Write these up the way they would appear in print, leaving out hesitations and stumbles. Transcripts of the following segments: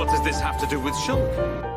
What does this have to do with Shulk?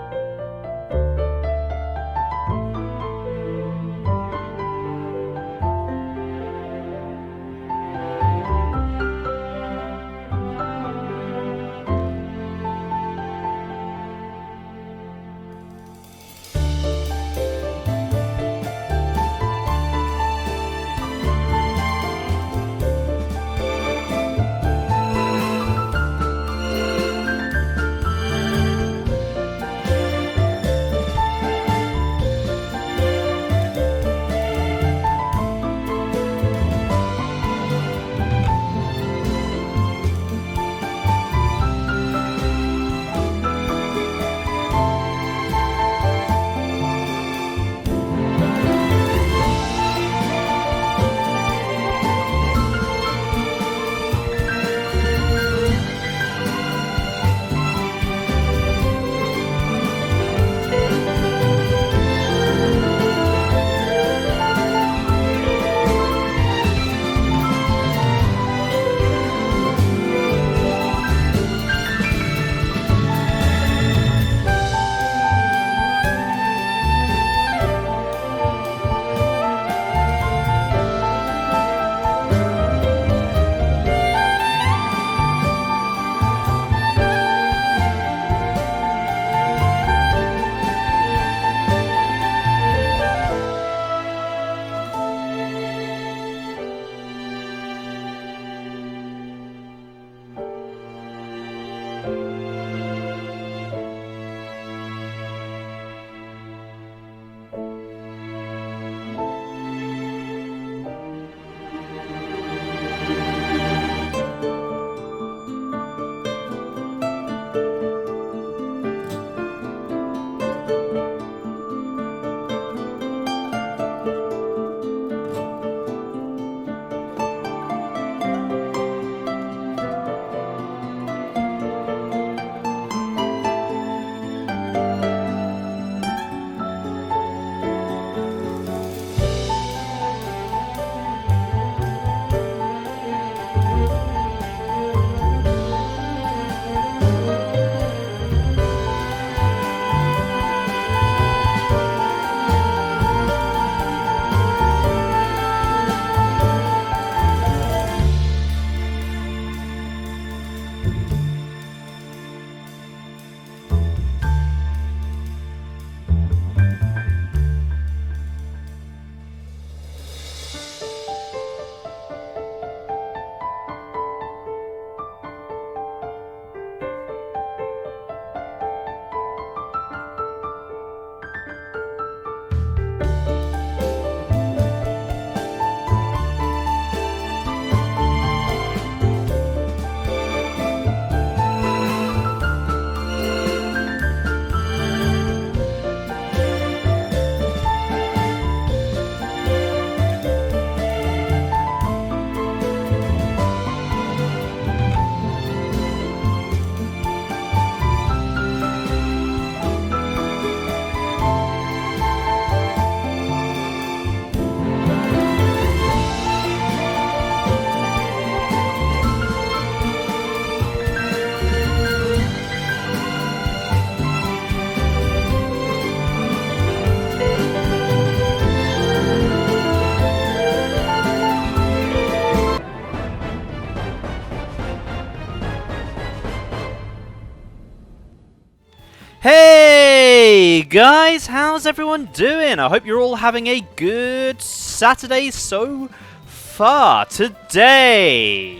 Hey guys, how's everyone doing? I hope you're all having a good Saturday so far. Today,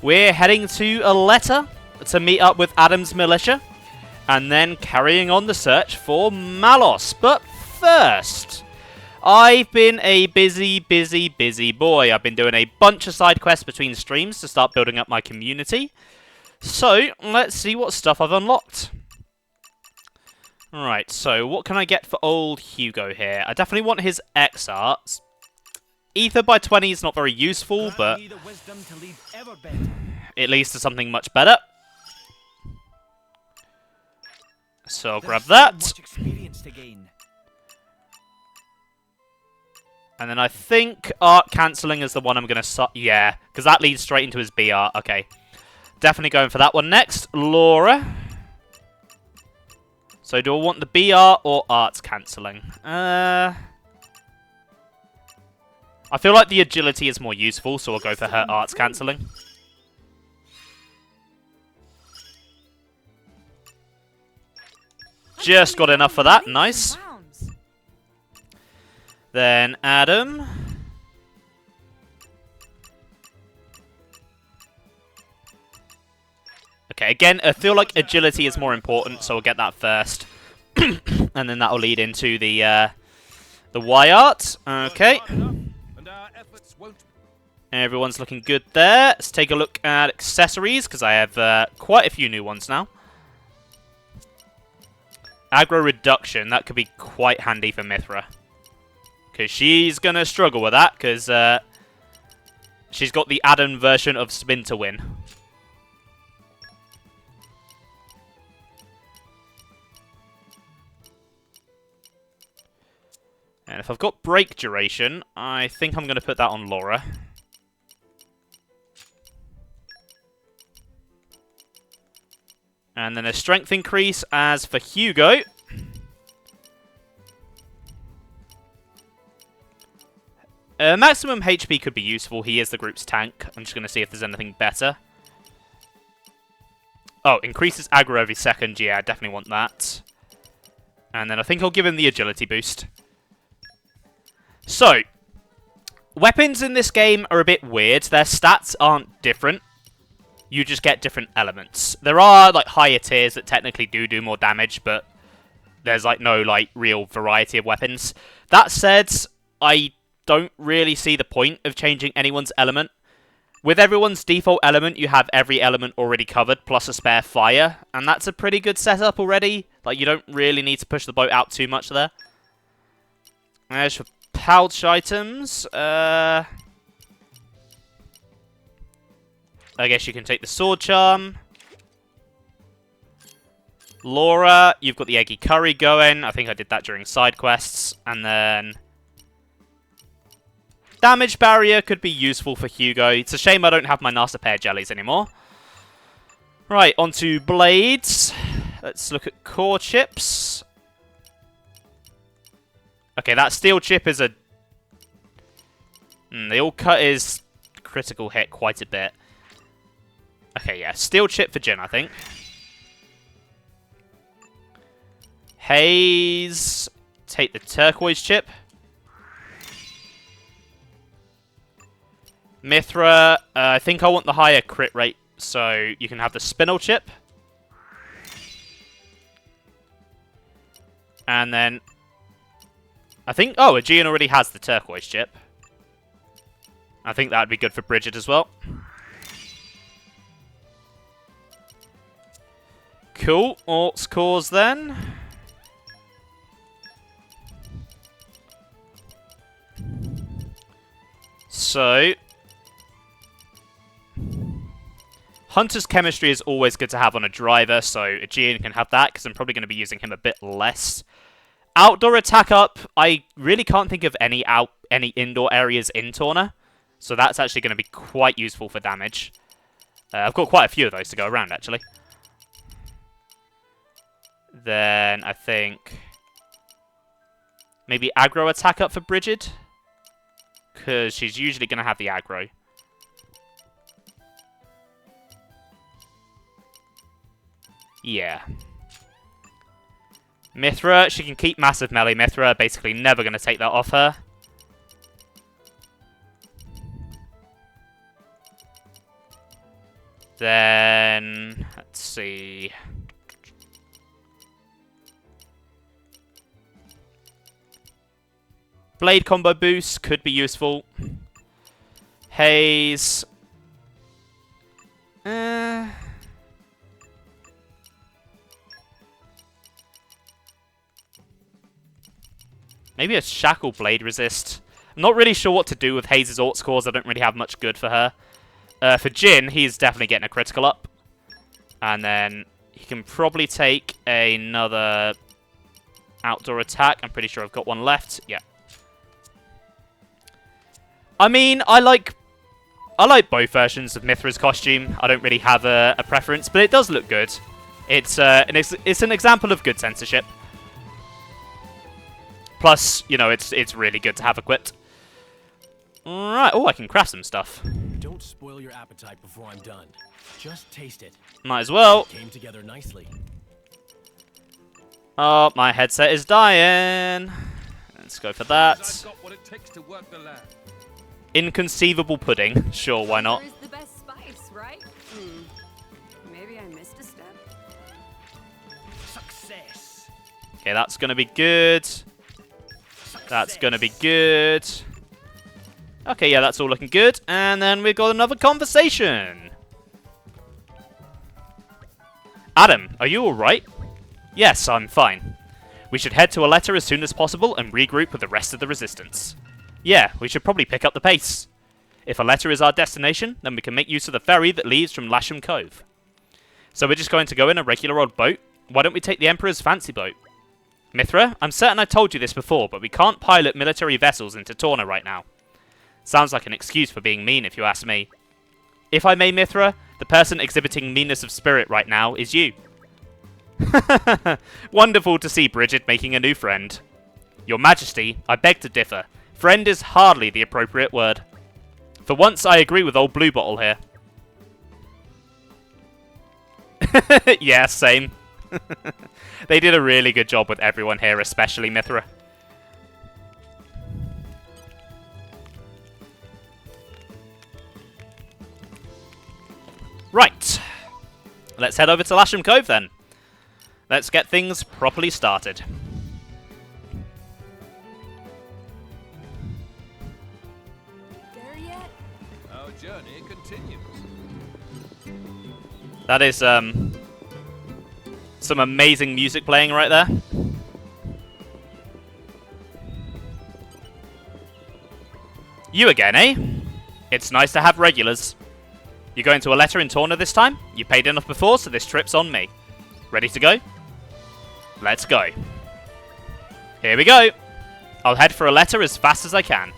we're heading to Aletta to meet up with Adam's militia, and then carrying on the search for Malos. But first, I've been a busy boy. I've been doing a bunch of side quests between streams to start building up my community. So, let's see what stuff I've unlocked. Right, so what can I get for old Hugo here? I definitely want his X arts. Ether by 20 is not very useful, but at least it's something much better. So I'll grab that. And then I think art cancelling is the one I'm going to... Yeah, because that leads straight into his B art. Okay. Definitely going for that one next. Laura. So do I want the BR or arts cancelling? I feel like the agility is more useful, so I'll go for her arts cancelling. Just got enough for that. Nice. Then Adam. Okay, again, I feel like agility is more important, so I'll get that first. And then that'll lead into the Y art. Okay. Everyone's looking good there. Let's take a look at accessories, because I have quite a few new ones now. Aggro reduction, that could be quite handy for Mithra. Because she's going to struggle with that, because she's got the add-on version of Spin to Win. And if I've got break duration, I think I'm going to put that on Laura. And then a strength increase as for Hugo. Maximum HP could be useful. He is the group's tank. I'm just going to see if there's anything better. Oh, increases aggro every second. Yeah, I definitely want that. And then I think I'll give him the agility boost. So, weapons in this game are a bit weird. Their stats aren't different. You just get different elements. There are like higher tiers that technically do more damage, but there's like no like real variety of weapons. That said, I don't really see the point of changing anyone's element. With everyone's default element, you have every element already covered, plus a spare fire, and that's a pretty good setup already. Like, you don't really need to push the boat out too much there. As for pouch items, I guess you can take the sword charm. Laura, you've got the eggy curry going. I think I did that during side quests. And then damage barrier could be useful for Hugo. It's a shame I don't have my Nasa pear jellies anymore. Right, onto blades. Let's look at core chips. Okay, that steel chip is a... the all cut is critical hit quite a bit. Okay, yeah. Steel chip for Jin, I think. Haze. Take the turquoise chip. Mithra. I think I want the higher crit rate, so you can have the spinel chip. And then... I think... Oh, Aegean already has the turquoise chip. I think that would be good for Bridget as well. Cool. Orcs cores then. So, Hunter's chemistry is always good to have on a driver, so Aegean can have that, because I'm probably going to be using him a bit less. Outdoor attack up, I really can't think of any indoor areas in Torna, so that's actually going to be quite useful for damage. I've got quite a few of those to go around, actually. Then I think maybe aggro attack up for Bridget, because she's usually going to have the aggro. Yeah. Mithra, she can keep massive melee Mithra, basically never going to take that off her. Then, let's see. Blade combo boost could be useful. Haze. Maybe a shackle blade resist. I'm not really sure what to do with Haze's Orcs cores. I don't really have much good for her. For Jin, he's definitely getting a critical up. And then he can probably take another outdoor attack. I'm pretty sure I've got one left. Yeah. I mean, I like both versions of Mithra's costume. I don't really have a preference, but it does look good. It's an example of good censorship. Plus, you know, it's really good to have equipped. Right. Oh, I can craft some stuff. Don't spoil your appetite before I'm done. Just taste it. Might as well. It came together nicely. Oh, my headset is dying. Let's go for that. Inconceivable pudding. Sure, why not? Where's the best spice, right? Maybe I missed a step. Success. Okay, that's gonna be good. That's gonna be good. Okay, yeah, that's all looking good. And then we've got another conversation. Adam, are you alright? Yes, I'm fine. We should head to Aletta as soon as possible and regroup with the rest of the Resistance. Yeah, we should probably pick up the pace. If Aletta is our destination, then we can make use of the ferry that leaves from Lasham Cove. So we're just going to go in a regular old boat? Why don't we take the Emperor's fancy boat? Mithra, I'm certain I told you this before, but we can't pilot military vessels into Torna right now. Sounds like an excuse for being mean if you ask me. If I may, Mithra, the person exhibiting meanness of spirit right now is you. Wonderful to see Bridget making a new friend. Your Majesty, I beg to differ. Friend is hardly the appropriate word. For once, I agree with old Blue Bottle here. Yeah, same. They did a really good job with everyone here, especially Mithra. Right. Let's head over to Lasham Cove then. Let's get things properly started. There yet? Our journey continues. That is some amazing music playing right there. You again, eh? It's nice to have regulars. You're going to Aletta in Torna this time? You paid enough before, so this trip's on me. Ready to go? Let's go. Here we go. I'll head for Aletta as fast as I can.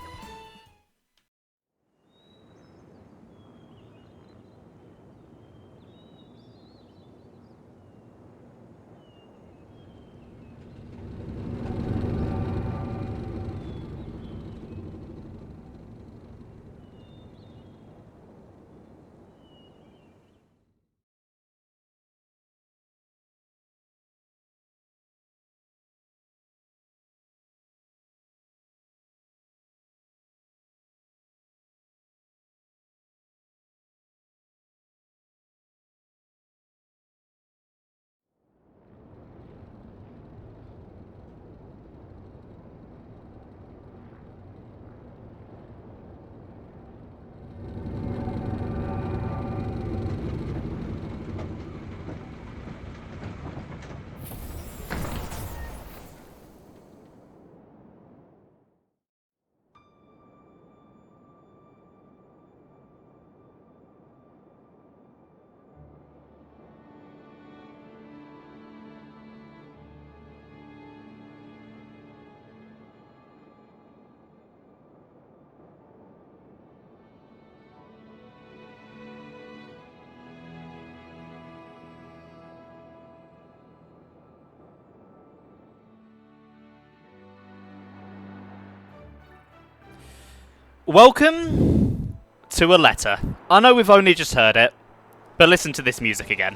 Welcome to Aletta. I know we've only just heard it, but listen to this music again.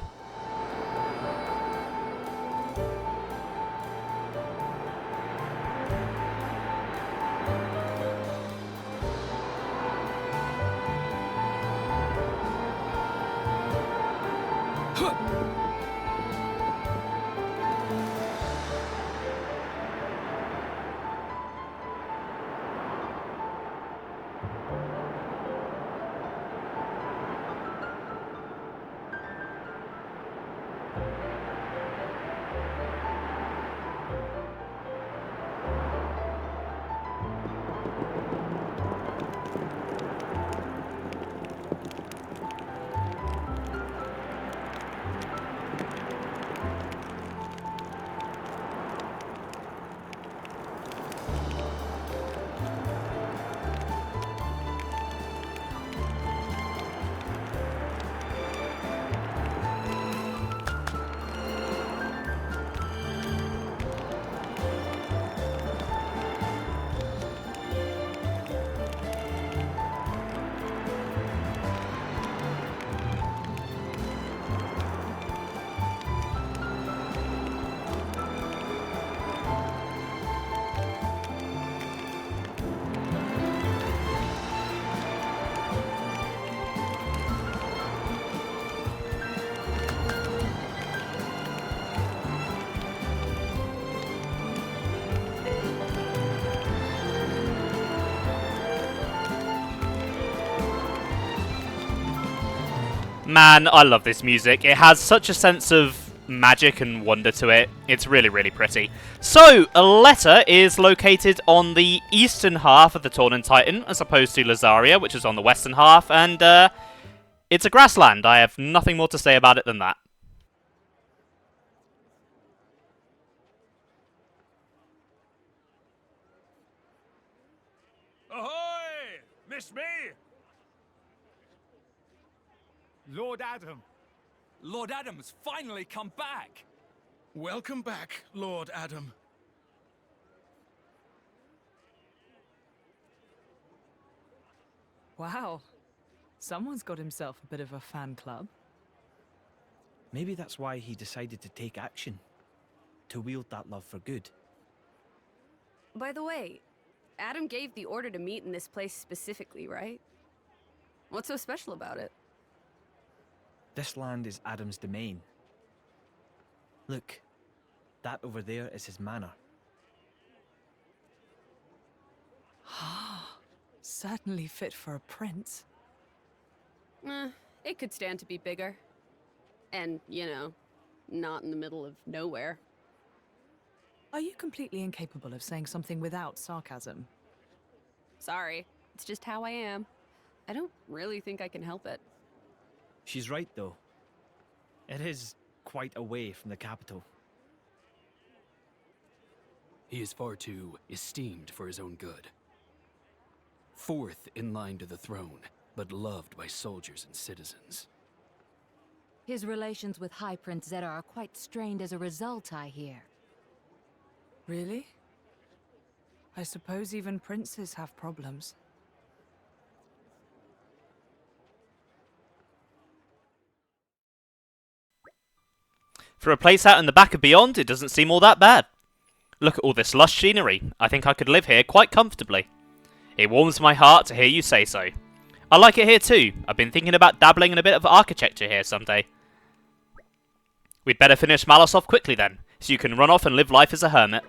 Man, I love this music. It has such a sense of magic and wonder to it. It's really, really pretty. So, Aletta is located on the eastern half of the Torna Titan, as opposed to Lazaria, which is on the western half, and it's a grassland. I have nothing more to say about it than that. Ahoy! Miss me? Lord Adam. Lord Adam's finally come back. Welcome back, Lord Adam. Wow. Someone's got himself a bit of a fan club. Maybe that's why he decided to take action. To wield that love for good. By the way, Adam gave the order to meet in this place specifically, right? What's so special about it? This land is Adam's domain. Look, that over there is his manor. Certainly fit for a prince. It could stand to be bigger. And, you know, not in the middle of nowhere. Are you completely incapable of saying something without sarcasm? Sorry, it's just how I am. I don't really think I can help it. She's right, though. It is quite away from the capital. He is far too esteemed for his own good. Fourth in line to the throne, but loved by soldiers and citizens. His relations with High Prince Zeta are quite strained as a result, I hear. Really? I suppose even princes have problems. For a place out in the back of Beyond, it doesn't seem all that bad. Look at all this lush scenery. I think I could live here quite comfortably. It warms my heart to hear you say so. I like it here too. I've been thinking about dabbling in a bit of architecture here someday. We'd better finish Malos off quickly then, so you can run off and live life as a hermit.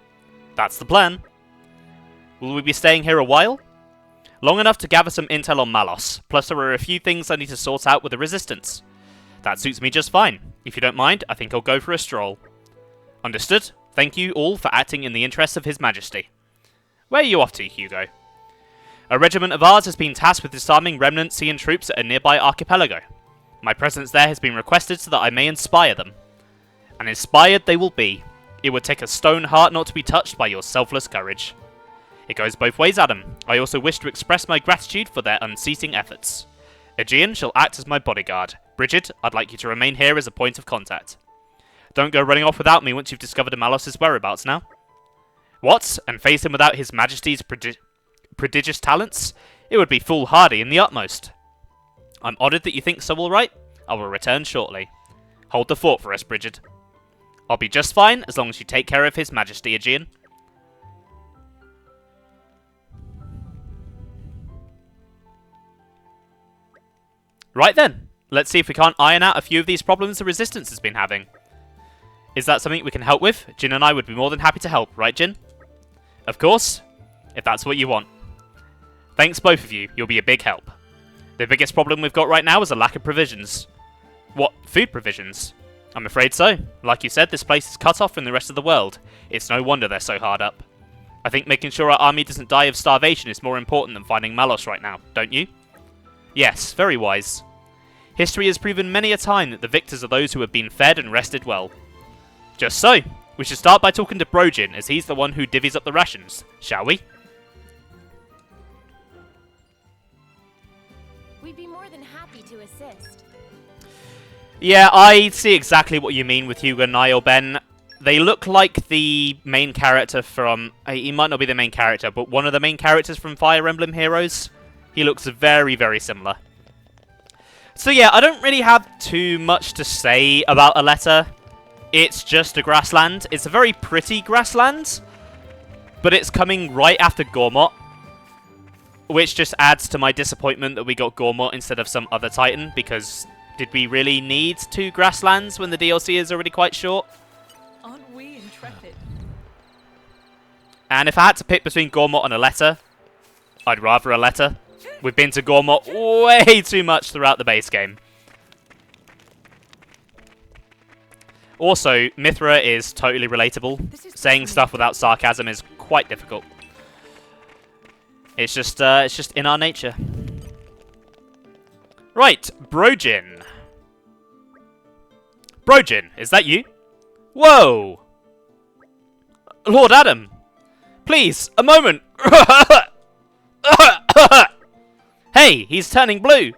That's the plan. Will we be staying here a while? Long enough to gather some intel on Malos, plus there are a few things I need to sort out with the Resistance. That suits me just fine. If you don't mind, I think I'll go for a stroll. Understood. Thank you all for acting in the interests of His Majesty. Where are you off to, Hugo? A regiment of ours has been tasked with disarming remnant Cian troops at a nearby archipelago. My presence there has been requested so that I may inspire them. And inspired they will be. It would take a stone heart not to be touched by your selfless courage. It goes both ways, Adam. I also wish to express my gratitude for their unceasing efforts. Aegean shall act as my bodyguard. Bridget, I'd like you to remain here as a point of contact. Don't go running off without me once you've discovered Malos' whereabouts now. What? And face him without His Majesty's prodigious talents? It would be foolhardy in the utmost. I'm honoured that you think so, alright. I will return shortly. Hold the fort for us, Bridget. I'll be just fine as long as you take care of His Majesty, Aegean. Right then, let's see if we can't iron out a few of these problems the Resistance has been having. Is that something we can help with? Jin and I would be more than happy to help, right Jin? Of course, if that's what you want. Thanks both of you, you'll be a big help. The biggest problem we've got right now is a lack of provisions. What, food provisions? I'm afraid so. Like you said, this place is cut off from the rest of the world. It's no wonder they're so hard up. I think making sure our army doesn't die of starvation is more important than finding Malos right now, don't you? Yes, very wise. History has proven many a time that the victors are those who have been fed and rested well. Just so. We should start by talking to Brojin, as he's the one who divvies up the rations, shall we? We'd be more than happy to assist. Yeah, I see exactly what you mean with Hugo, Niall, Ben. They look like the main character from... he might not be the main character, but one of the main characters from Fire Emblem Heroes. He looks very, very similar. So yeah, I don't really have too much to say about Aletta. It's just a grassland. It's a very pretty grassland, but it's coming right after Gormott, which just adds to my disappointment that we got Gormott instead of some other Titan, because did we really need 2 grasslands when the DLC is already quite short? Aren't we intrepid? And if I had to pick between Gormott and Aletta, I'd rather Aletta. We've been to Gormott way too much throughout the base game. Also, Mithra is totally relatable. Saying stuff without sarcasm is quite difficult. It's just in our nature. Right, Brojin. Brojin, is that you? Whoa! Lord Adam! Please, a moment! Hey, he's turning blue!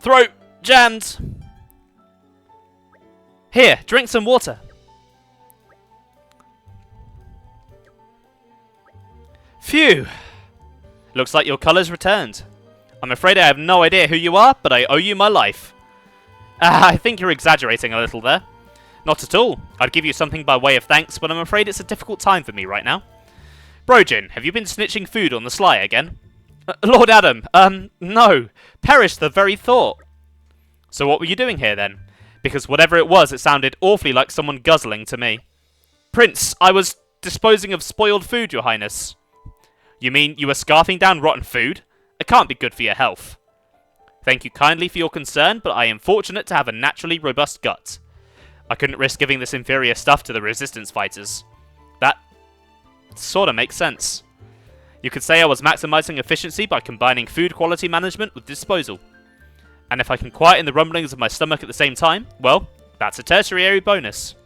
Throat jammed! Here, drink some water. Phew! Looks like your colour's returned. I'm afraid I have no idea who you are, but I owe you my life. I think you're exaggerating a little there. Not at all. I'd give you something by way of thanks, but I'm afraid it's a difficult time for me right now. Brojin, have you been snitching food on the sly again? Lord Adam, no. Perish the very thought. So what were you doing here then? Because whatever it was, it sounded awfully like someone guzzling to me. Prince, I was disposing of spoiled food, your highness. You mean you were scarfing down rotten food? It can't be good for your health. Thank you kindly for your concern, but I am fortunate to have a naturally robust gut. I couldn't risk giving this inferior stuff to the resistance fighters. That sorta makes sense. You could say I was maximizing efficiency by combining food quality management with disposal. And if I can quieten the rumblings of my stomach at the same time, well, that's a tertiary bonus.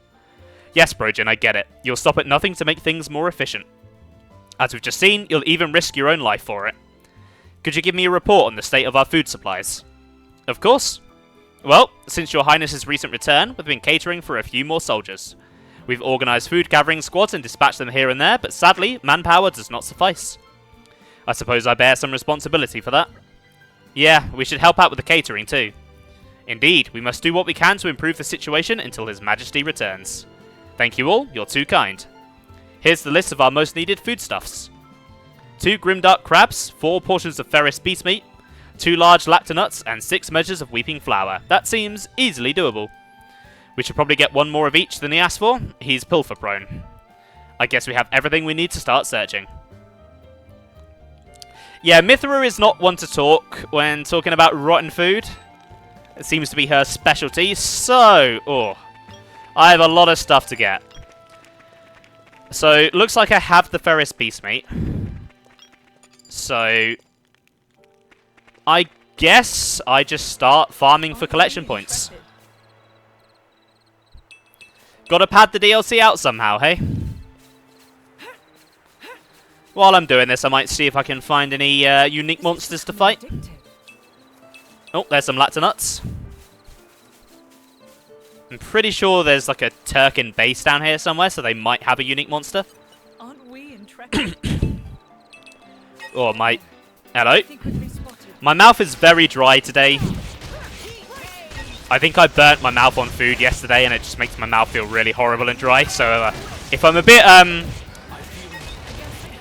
Yes, Brojin, I get it. You'll stop at nothing to make things more efficient. As we've just seen, you'll even risk your own life for it. Could you give me a report on the state of our food supplies? Of course. Well, since your highness's recent return, we've been catering for a few more soldiers. We've organised food gathering squads and dispatched them here and there, but sadly, manpower does not suffice. I suppose I bear some responsibility for that. Yeah, we should help out with the catering too. Indeed, we must do what we can to improve the situation until His Majesty returns. Thank you all, you're too kind. Here's the list of our most needed foodstuffs. 2 grimdark crabs, 4 portions of ferris beast meat, 2 large lactonuts, and 6 measures of weeping flour. That seems easily doable. We should probably get 1 more of each than he asked for. He's pilfer prone. I guess we have everything we need to start searching. Yeah, Mithra is not one to talk when talking about rotten food. It seems to be her specialty, so... I have a lot of stuff to get. So, looks like I have the ferris beast meat. So... I guess I just start farming for collection points. Gotta pad the DLC out somehow, hey? While I'm doing this, I might see if I can find any unique monsters to fight. Oh, there's some lactonuts. I'm pretty sure there's like a Turkin base down here somewhere, so they might have a unique monster. Aren't we intrepid? Oh, my... Hello? My mouth is very dry today. I think I burnt my mouth on food yesterday, and it just makes my mouth feel really horrible and dry. So if I'm a bit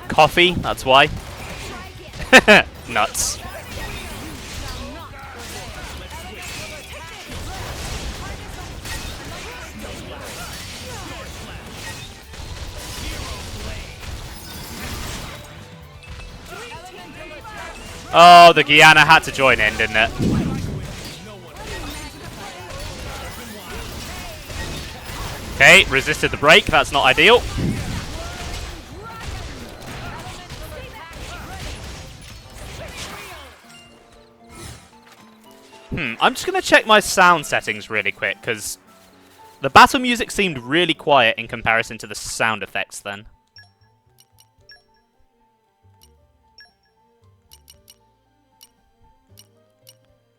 coffee, that's why. Nuts. Oh, the Guyana had to join in, didn't it? Okay, resisted the break. That's not ideal. I'm just going to check my sound settings really quick, because the battle music seemed really quiet in comparison to the sound effects then.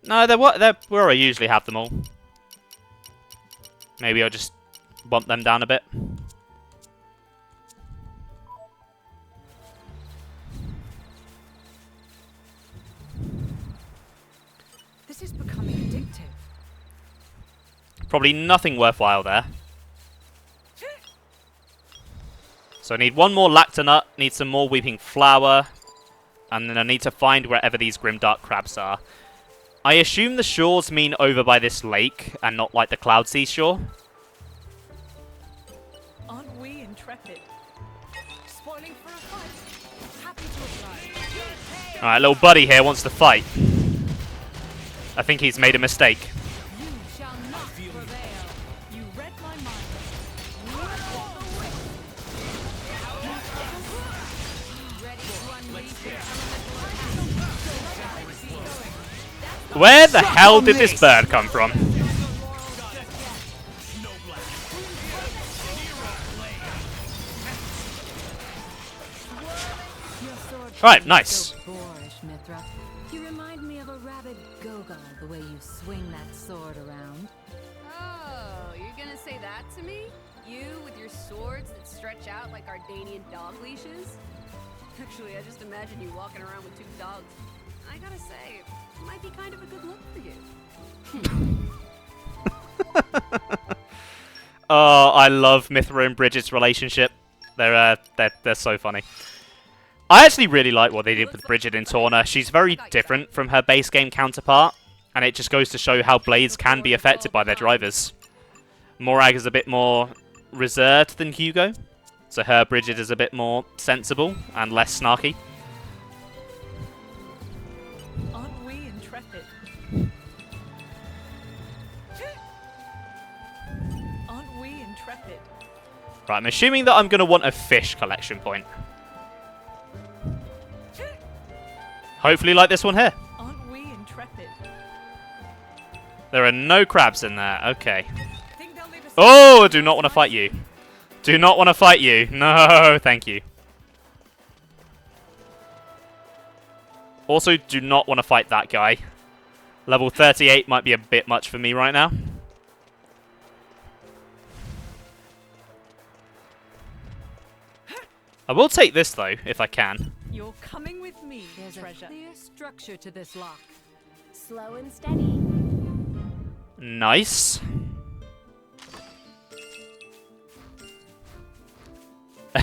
No, they're where I usually have them all. Maybe I'll just bump them down a bit. This is becoming addictive. Probably nothing worthwhile there. So I need 1 more lactonut, need some more weeping flour, and then I need to find wherever these grimdark crabs are. I assume the shores mean over by this lake, and not like the Cloud Sea shore. Aren't we intrepid? Spoiling for a fight. Happy to oblige. Alright, little buddy here wants to fight. I think he's made a mistake. You shall not prevail. You read my mind. Where the hell did this bird come from? Right, nice. So boorish, Mithra. You remind me of a rabid Gogol, the way you swing that sword around. Oh, you're gonna say that to me? You with your swords that stretch out like Ardanian dog leashes? Actually, I just imagine you walking around with 2 dogs. I gotta say, it might be kind of a good look for you. Oh, I love Mithra and Bridget's relationship. They're so funny. I actually really like what they did with Bridget in Torna. She's very different from her base game counterpart, and it just goes to show how blades can be affected by their drivers. Morag is a bit more reserved than Hugo, so her Bridget is a bit more sensible and less snarky. Aren't we intrepid? Aren't we intrepid? Right, I'm assuming that I'm going to want a fish collection point. Hopefully like this one here. Aren't we intrepid? There are no crabs in there. Okay. Think they'll leave us Oh, do not want to fight you. Do not want to fight you. No, thank you. Also, do not want to fight that guy. Level 38 might be a bit much for me right now. I will take this, though, if I can. You're coming with me, There's treasure. a clear structure to this lock. Slow and steady. Nice.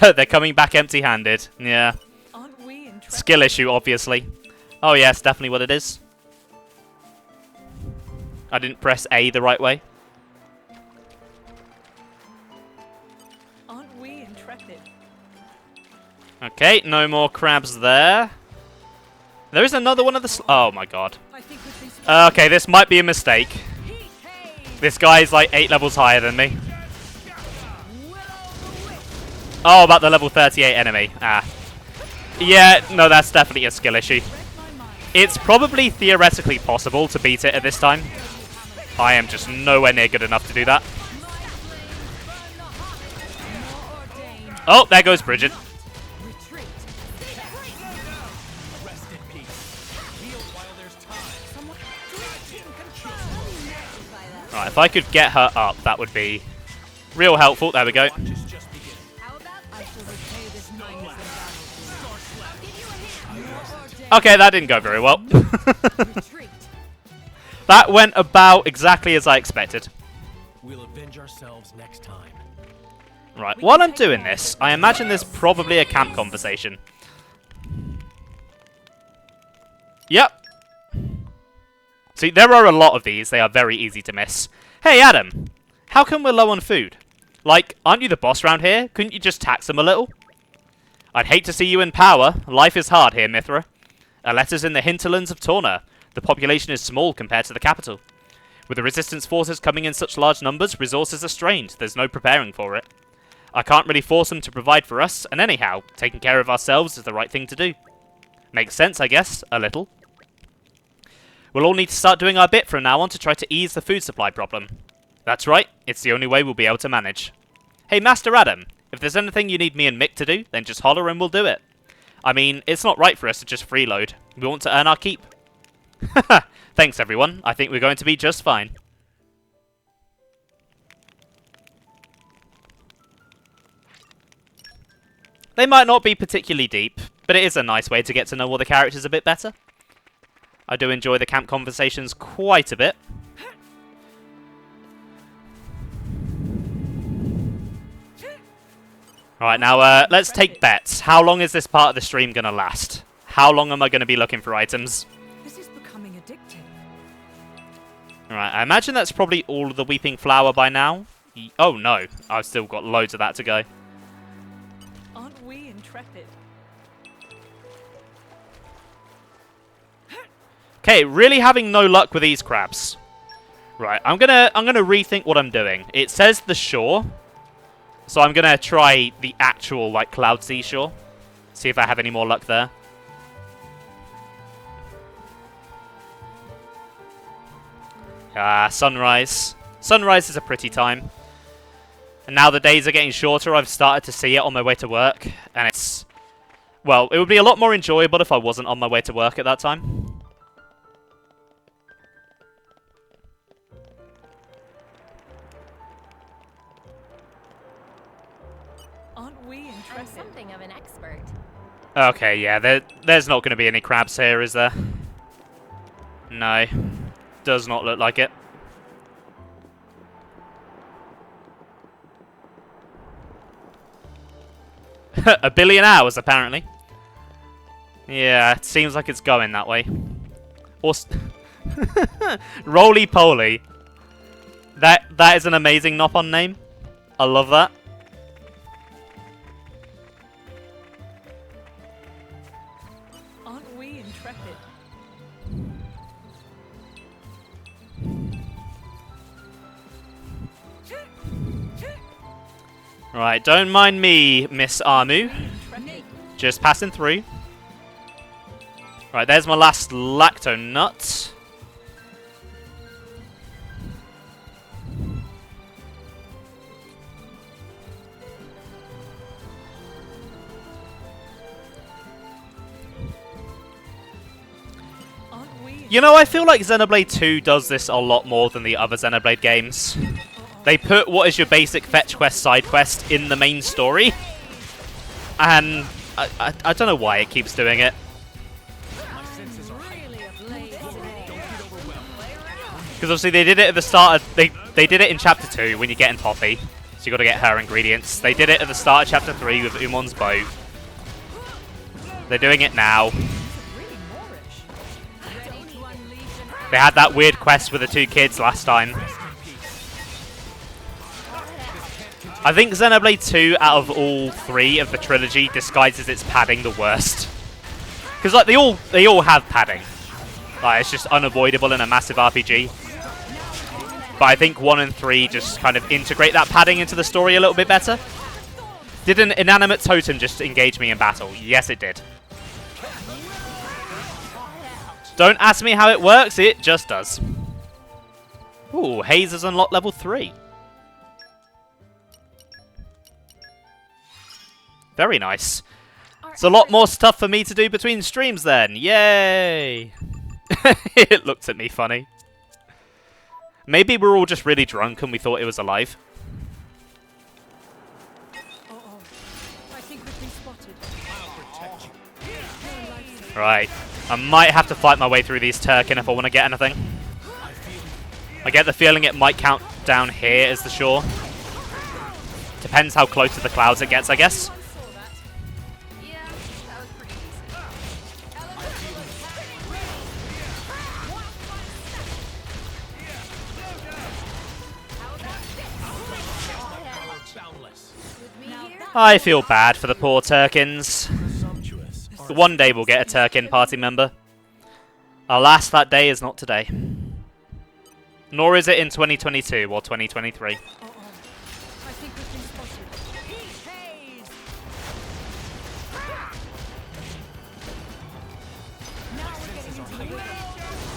They're coming back empty-handed. Yeah. Aren't we intrepid? Skill issue, obviously. Oh, yes, definitely what it is. I didn't press A the right way. Aren't we intrepid? Okay, no more crabs there. There is another one of the... Oh, my God. I think with these Okay, this might be a mistake. This guy's like 8 levels higher than me. Oh, about the level 38 enemy. Ah. Yeah, no, that's definitely a skill issue. It's probably theoretically possible to beat it at this time. I am just nowhere near good enough to do that. Oh, there goes Bridget. Right, if I could get her up, that would be real helpful. There we go. Okay, that didn't go very well. That went about exactly as I expected. We'll avenge ourselves next time. Right, while I'm doing this, I imagine there's probably a camp conversation. Yep. See, there are a lot of these. They are very easy to miss. Hey, Adam. How come we're low on food? Like, aren't you the boss round here? Couldn't you just tax them a little? I'd hate to see you in power. Life is hard here, Mithra. Aletta's in the hinterlands of Torna. The population is small compared to the capital. With the resistance forces coming in such large numbers, resources are strained. There's no preparing for it. I can't really force them to provide for us, and anyhow, taking care of ourselves is the right thing to do. Makes sense, I guess, a little. We'll all need to start doing our bit from now on to try to ease the food supply problem. That's right, it's the only way we'll be able to manage. Hey, Master Adam, if there's anything you need me and Mick to do, then just holler and we'll do it. I mean, it's not right for us to just freeload. We want to earn our keep. Thanks, everyone. I think we're going to be just fine. They might not be particularly deep, but it is a nice way to get to know all the characters a bit better. I do enjoy the camp conversations quite a bit. Alright, now let's take bets. How long is this part of the stream going to last? How long am I going to be looking for items? This is becoming addictive. Alright, I imagine that's probably all of the Weeping Flower by now. Oh no, I've still got loads of that to go. Aren't we intrepid? Okay, really having no luck with these crabs. Right, I'm gonna rethink what I'm doing. It says the shore, so I'm gonna try the actual like Cloud Seashore. See if I have any more luck there. Ah, sunrise. Sunrise is a pretty time. And now the days are getting shorter, I've started to see it on my way to work. And it's... well, it would be a lot more enjoyable if I wasn't on my way to work at that time. Aren't we I'm intrepid? something of an expert. Okay, yeah, there's not going to be any crabs here, is there? No. Does not look like it. A billion hours, apparently. Yeah, it seems like it's going that way. Or Roly-poly. That is an amazing Nopon name. I love that. Aren't we intrepid? Right, don't mind me, Miss Armu. Intrepid. Just passing through. Right, there's my last lacto nut. Aren't we? You know, I feel like Xenoblade 2 does this a lot more than the other Xenoblade games. They put what is your basic fetch quest side quest in the main story. And I don't know why it keeps doing it. Because obviously they did it at the start of... They did it in Chapter 2 when you're getting Poppy. So you got to get her ingredients. They did it at the start of Chapter 3 with Umon's bow. They're doing it now. They had that weird quest with the two kids last time. I think Xenoblade 2, out of all three of the trilogy, disguises its padding the worst. Because like they all have padding. Like, it's just unavoidable in a massive RPG. But I think 1 and 3 just kind of integrate that padding into the story a little bit better. Did an inanimate totem just engage me in battle? Yes, it did. Don't ask me how it works, it just does. Ooh, Haze has unlocked level 3. Very nice. It's a lot more stuff for me to do between streams then. Yay! It looked at me funny. Maybe we're all just really drunk and we thought it was alive. Uh-oh. I think we've been spotted. Right. I might have to fight my way through these Turkin if I want to get anything. I get the feeling it might count down here as the shore. Depends how close to the clouds it gets, I guess. Yeah, that was pretty decent. I feel bad for the poor Turkins. One day we'll get a Turkin party member. Alas, that day is not today. Nor is it in 2022 or 2023. I think we've been spotted. Now we're getting into the middle.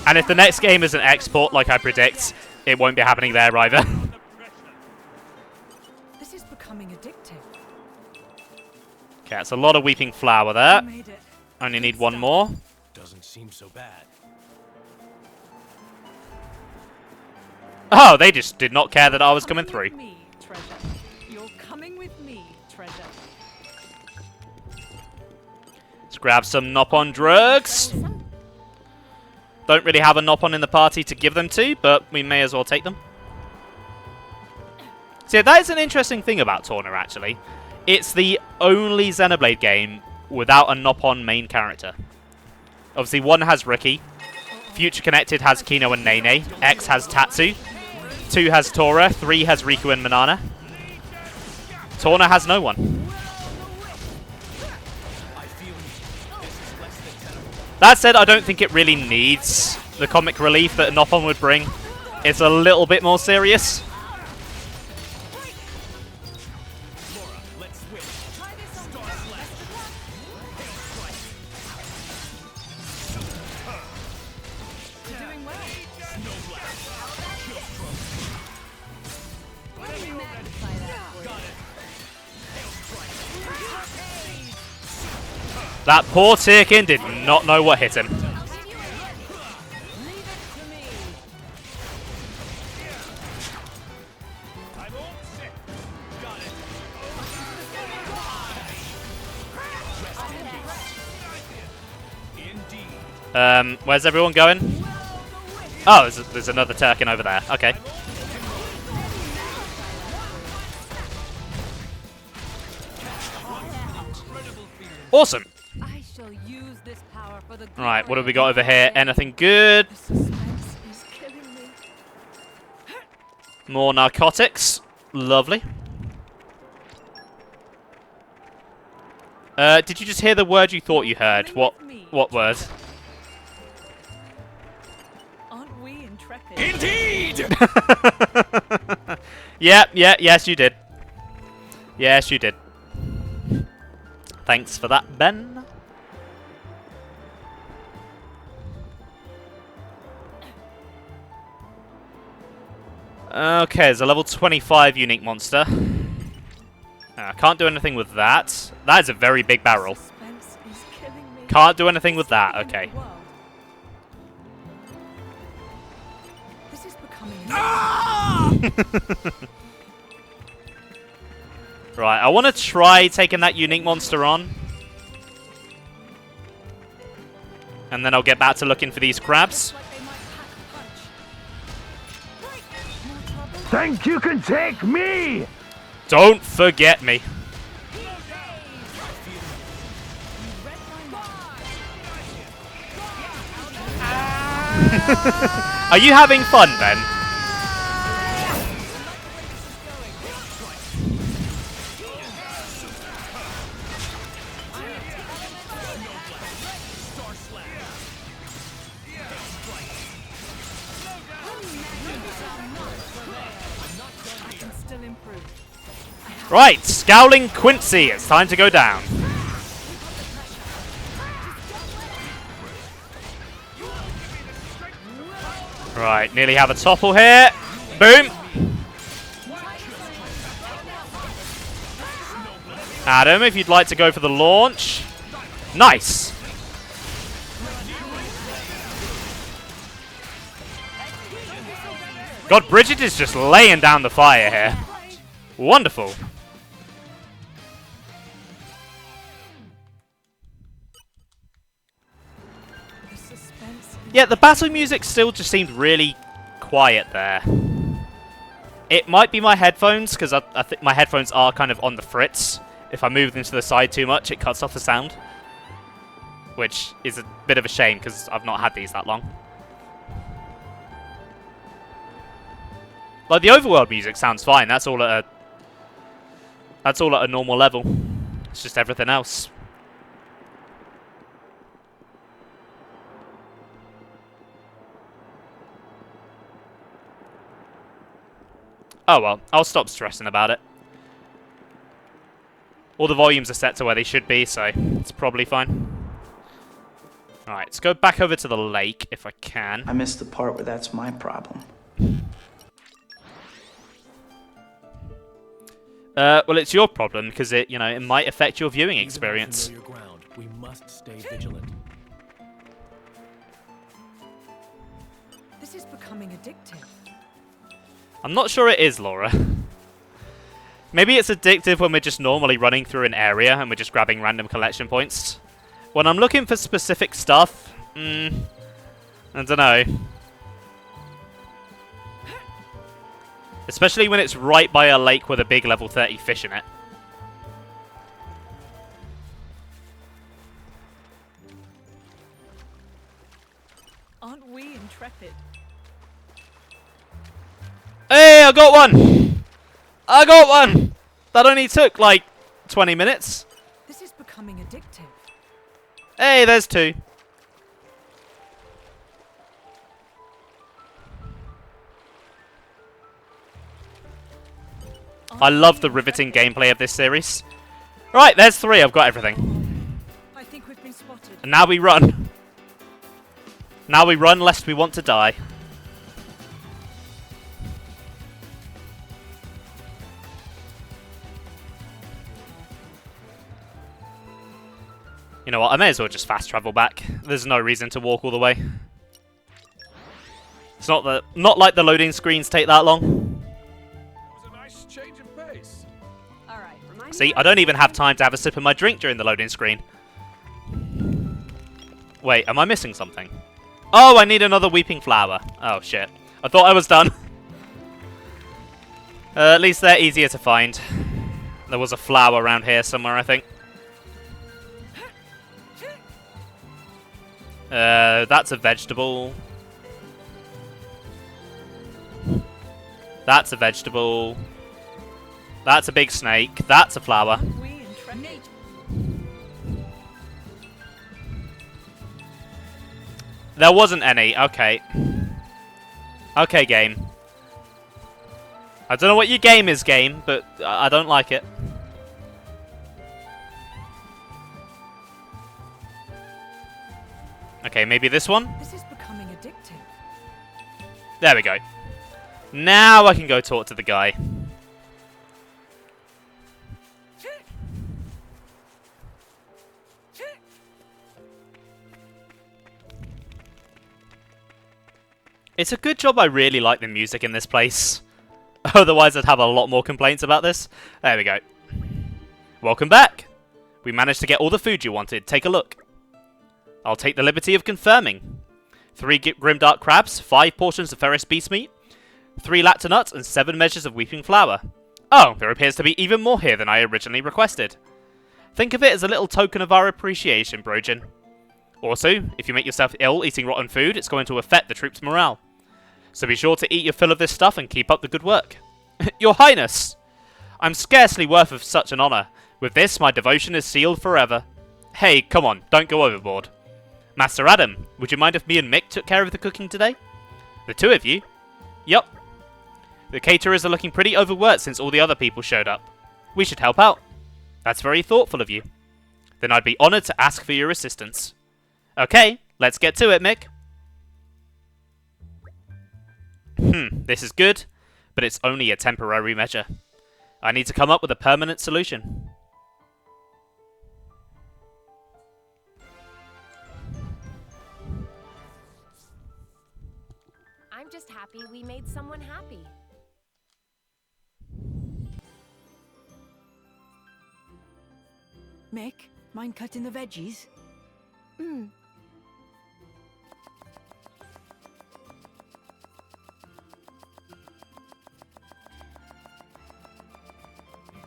And if the next game is an export like I predict, it won't be happening there either. This is becoming addictive. Okay, that's a lot of Weeping Flower there. We made it. Only need one more. Doesn't seem so bad. Oh, they just did not care that I was coming through. With me, treasure. You're coming with me, treasure. Let's grab some Nopon drugs. Don't really have a Nopon in the party to give them to, but we may as well take them. So yeah, that is an interesting thing about Torna, actually. It's the only Xenoblade game without a Nopon main character. Obviously, 1 has Ricky. Future Connected has Kino and Nene. X has Tatsu. 2 has Tora. 3 has Riku and Manana. Torna has no one. That said, I don't think it really needs the comic relief that Nopon would bring. It's a little bit more serious. That poor Tyrkin did not know what hit him. Where's everyone going? Oh, there's another Tyrkin over there. Okay. Awesome. I shall use this power for the Right, what have we got over here? Anything good? More narcotics. Lovely. Did you just hear the word you thought you heard? What word? Aren't we intrepid? Indeed! Yes you did. Yes you did. Thanks for that, Ben. Okay, there's a level 25 unique monster. I can't do anything with that. That is a very big barrel. Suspense is killing me. Can't do anything with that. Okay. This is becoming Right, I want to try taking that unique monster on. And then I'll get back to looking for these crabs. Think you can take me? Don't forget me. Are you having fun, Ben? Right, Scowling Quincy, it's time to go down. Right, nearly have a topple here. Boom. Adam, if you'd like to go for the launch. Nice. God, Bridget is just laying down the fire here. Wonderful. Yeah, the battle music still just seemed really quiet there. It might be my headphones, because I think my headphones are kind of on the fritz. If I move them to the side too much, it cuts off the sound. Which is a bit of a shame, because I've not had these that long. Like, the overworld music sounds fine. That's all at a normal level. It's just everything else. Oh well, I'll stop stressing about it. All the volumes are set to where they should be, so it's probably fine. Alright, let's go back over to the lake if I can. I missed the part where that's my problem. Well, it's your problem because it might affect your viewing experience. Even on familiar ground, we must stay vigilant. This is becoming addictive. I'm not sure it is, Laura. Maybe it's addictive when we're just normally running through an area and we're just grabbing random collection points. When I'm looking for specific stuff, I don't know. Especially when it's right by a lake with a big level 30 fish in it. Aren't we intrepid? Hey, I got one! I got one! That only took, like, 20 minutes. This is becoming addictive. Hey, there's two. I love the riveting gameplay of this series. Right, there's three. I've got everything. I think we've been spotted. And now we run. Now we run lest we want to die. know what, I may as well just fast travel back. There's no reason to walk all the way. It's not like the loading screens take that long. It was a nice change of pace. All right, remind me See, how I don't to even have time to have a sip of my drink during the loading screen. Wait, am I missing something? Oh, I need another weeping flower. Oh, shit. I thought I was done. At least they're easier to find. There was a flower around here somewhere, I think. That's a vegetable. That's a vegetable. That's a big snake. That's a flower. We intrepid. There wasn't any. Okay. Okay, game. I don't know what your game is, game, but I don't like it. Okay, maybe this one? This is becoming addictive. There we go. Now I can go talk to the guy. It's a good job I really like the music in this place. Otherwise I'd have a lot more complaints about this. There we go. Welcome back. We managed to get all the food you wanted. Take a look. I'll take the liberty of confirming. 3 grimdark crabs, 5 portions of ferris beast meat, 3 lacta nuts, and 7 measures of weeping flour. Oh, there appears to be even more here than I originally requested. Think of it as a little token of our appreciation, Brojin. Also, if you make yourself ill eating rotten food, it's going to affect the troops' morale. So be sure to eat your fill of this stuff and keep up the good work. Your Highness! I'm scarcely worth of such an honour. With this, my devotion is sealed forever. Hey, come on, don't go overboard. Master Adam, would you mind if me and Mick took care of the cooking today? The 2 of you? Yup. The caterers are looking pretty overworked since all the other people showed up. We should help out. That's very thoughtful of you. Then I'd be honoured to ask for your assistance. Okay, let's get to it, Mick. This is good, but it's only a temporary measure. I need to come up with a permanent solution. I'm just happy we made someone happy. Mick, mind cutting the veggies?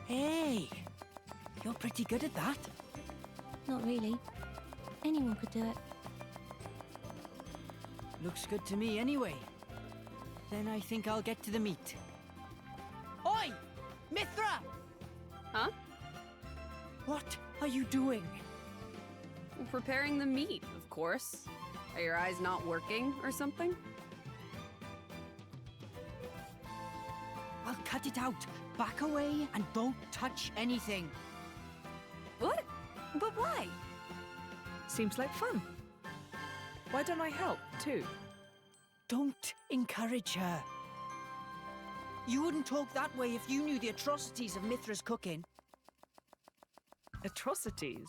Hey, you're pretty good at that. Not really. Anyone could do it. Looks good to me anyway. Then I think I'll get to the meat. Oi! Mithra! Huh? What are you doing? I'm preparing the meat, of course. Are your eyes not working or something? I'll cut it out. Back away and don't touch anything. What? But why? Seems like fun. Why don't I help, too? Don't encourage her. You wouldn't talk that way if you knew the atrocities of Mithra's cooking. Atrocities?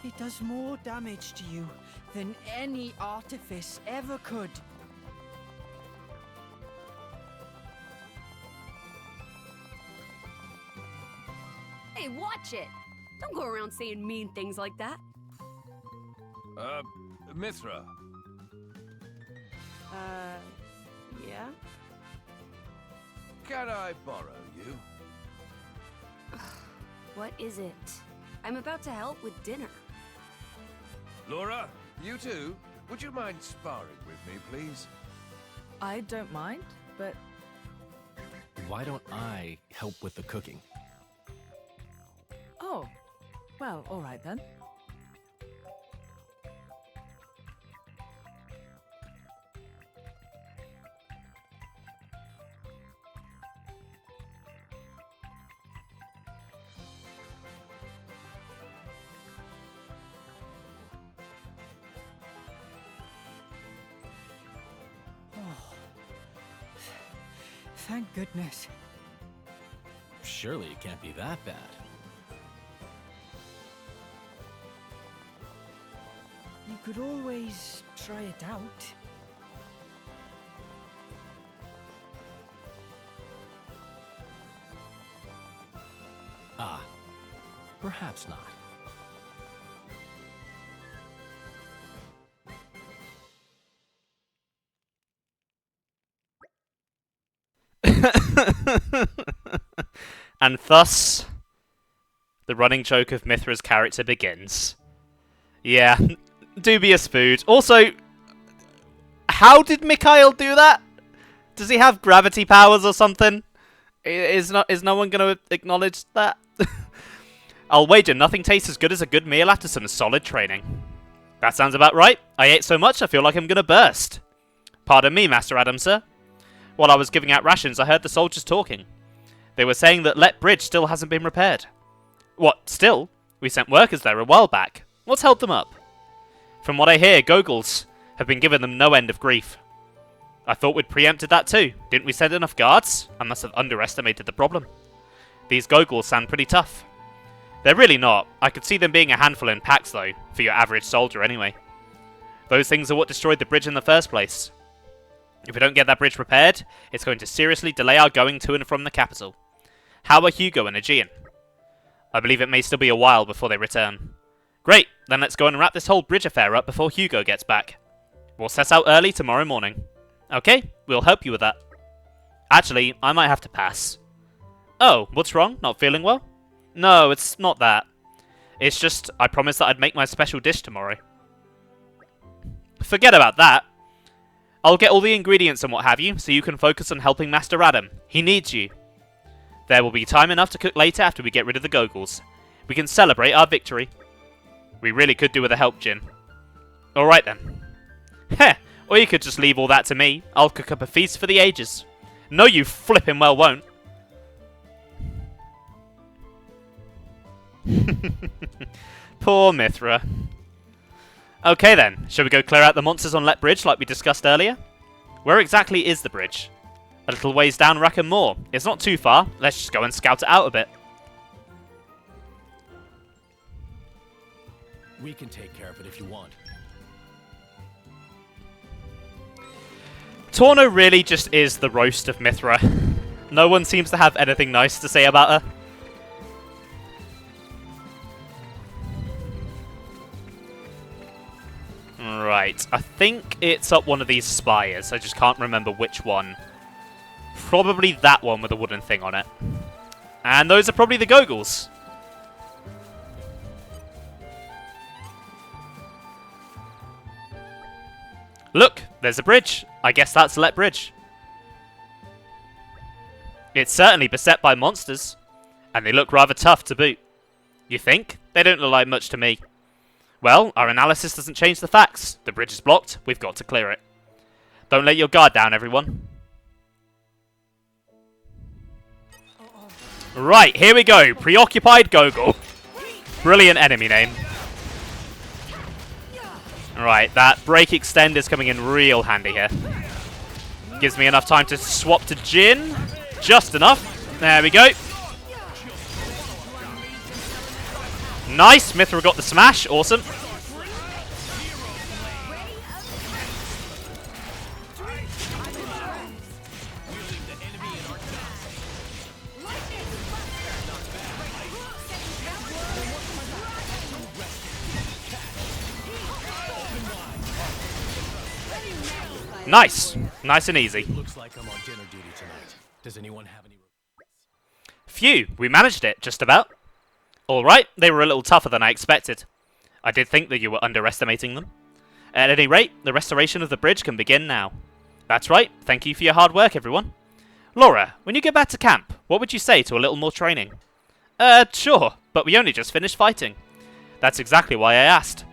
It does more damage to you than any artifice ever could. Hey, watch it! Don't go around saying mean things like that. Mithra. Yeah? Can I borrow you? What is it? I'm about to help with dinner. Laura, you too? Would you mind sparring with me, please? I don't mind. but Why don't I help with the cooking? oh, well, all right then. Thank goodness. Surely it can't be that bad. You could always try it out. Ah, perhaps not. And thus, the running joke of Mithra's character begins. Yeah, dubious food. Also, how did Mikhail do that? Does he have gravity powers or something? Is no one going to acknowledge that? I'll wager nothing tastes as good as a good meal after some solid training. That sounds about right. I ate so much I feel like I'm going to burst. Pardon me, Master Adam, sir. While I was giving out rations, I heard the soldiers talking. They were saying that Let Bridge still hasn't been repaired. What, still? We sent workers there a while back. What's held them up? From what I hear, Gogles have been giving them no end of grief. I thought we'd preempted that too. Didn't we send enough guards? I must have underestimated the problem. These Gogles sound pretty tough. They're really not. I could see them being a handful in packs though, for your average soldier anyway. Those things are what destroyed the bridge in the first place. If we don't get that bridge repaired, it's going to seriously delay our going to and from the capital. How are Hugo and Aegean? I believe it may still be a while before they return. Great, then let's go and wrap this whole bridge affair up before Hugo gets back. We'll set out early tomorrow morning. Okay, we'll help you with that. Actually, I might have to pass. Oh, what's wrong? Not feeling well? No, it's not that. It's just, I promised that I'd make my special dish tomorrow. Forget about that. I'll get all the ingredients and what have you, so you can focus on helping Master Adam. He needs you. There will be time enough to cook later after we get rid of the Gogles. We can celebrate our victory. We really could do with the help, Jin. Alright then. Heh, or you could just leave all that to me. I'll cook up a feast for the ages. No, you flippin' well won't. Poor Mithra. Okay then, shall we go clear out the monsters on Let Bridge like we discussed earlier? Where exactly is the bridge? A little ways down Rackham Moor. It's not too far. Let's just go and scout it out a bit. We can take care of it if you want. Torna really just is the roast of Mithra. No one seems to have anything nice to say about her. Right, I think it's up one of these spires. I just can't remember which one. Probably that one with a wooden thing on it. And those are probably the Gogles. Look, there's a bridge. I guess that's Let Bridge. It's certainly beset by monsters. And they look rather tough to boot. You think? They don't look like much to me. Well, our analysis doesn't change the facts. The bridge is blocked. We've got to clear it. Don't let your guard down, everyone. Right, here we go. Preoccupied Gogol. Brilliant enemy name. Right, that break extend is coming in real handy here. Gives me enough time to swap to Jin. Just enough. There we go. Nice, Mithra got the smash. Awesome. Nice. Nice and easy. Looks like I'm on dinner duty tonight. Does anyone have any... Phew, we managed it, just about. Alright, they were a little tougher than I expected. I did think that you were underestimating them. At any rate, the restoration of the bridge can begin now. That's right. Thank you for your hard work, everyone. Laura, when you get back to camp, what would you say to a little more training? Sure, but we only just finished fighting. That's exactly why I asked.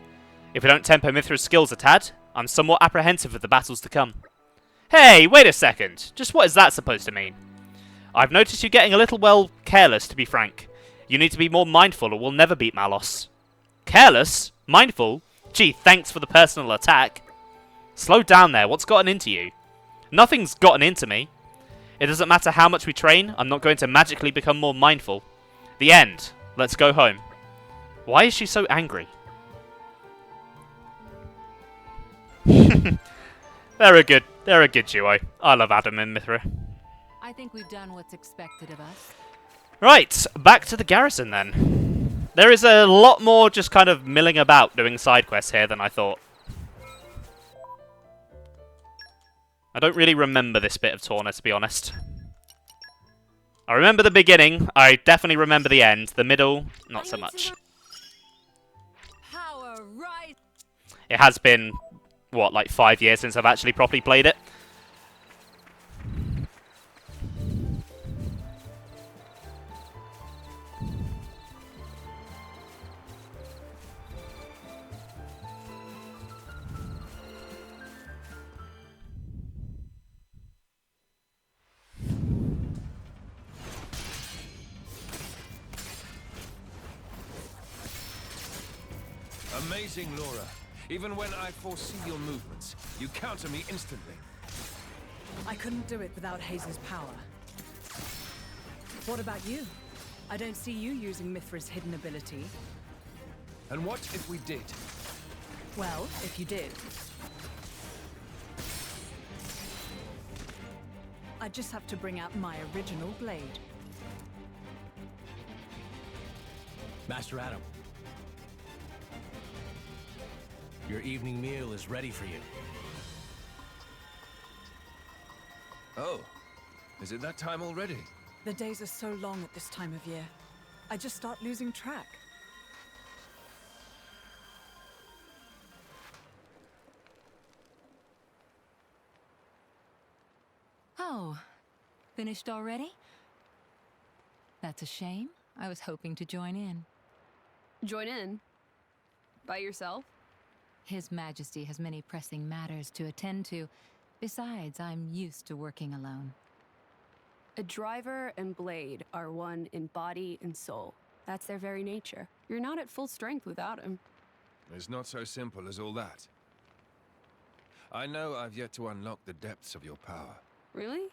If we don't temper Mithra's skills a tad, I'm somewhat apprehensive of the battles to come. Hey, wait a second. Just what is that supposed to mean? I've noticed you getting a little, well, careless, to be frank. You need to be more mindful or we'll never beat Malos. Careless? Mindful? Gee, thanks for the personal attack. Slow down there, what's gotten into you? Nothing's gotten into me. It doesn't matter how much we train, I'm not going to magically become more mindful. The end. Let's go home. Why is she so angry? They're a good duo. I love Adam and Mithra. I think we've done what's expected of us. Right, back to the garrison then. There is a lot more just kind of milling about doing side quests here than I thought. I don't really remember this bit of Torna, to be honest. I remember the beginning, I definitely remember the end. The middle, not so much. Power rise. It has been, what, like 5 years since I've actually properly played it. Amazing, Laura. Even when I foresee your movements, you counter me instantly. I couldn't do it without Haze's power. What about you? I don't see you using Mithra's hidden ability. And what if we did? Well, if you did. I just have to bring out my original blade. Master Adam. Your evening meal is ready for you. Oh, is it that time already? The days are so long at this time of year. I just start losing track. Oh, finished already? That's a shame. I was hoping to join in. Join in? By yourself? His Majesty has many pressing matters to attend to. Besides, I'm used to working alone. A driver and blade are one in body and soul. That's their very nature. You're not at full strength without him. It's not so simple as all that. I know I've yet to unlock the depths of your power. Really?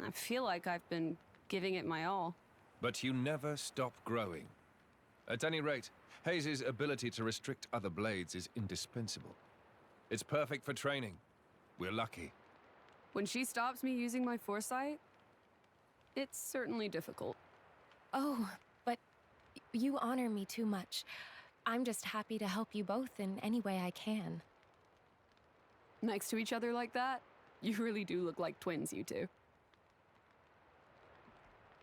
I feel like I've been giving it my all. But you never stop growing. At any rate, Haze's ability to restrict other blades is indispensable. It's perfect for training. We're lucky. When she stops me using my foresight, it's certainly difficult. Oh, but you honor me too much. I'm just happy to help you both in any way I can. Next to each other like that, you really do look like twins, you two.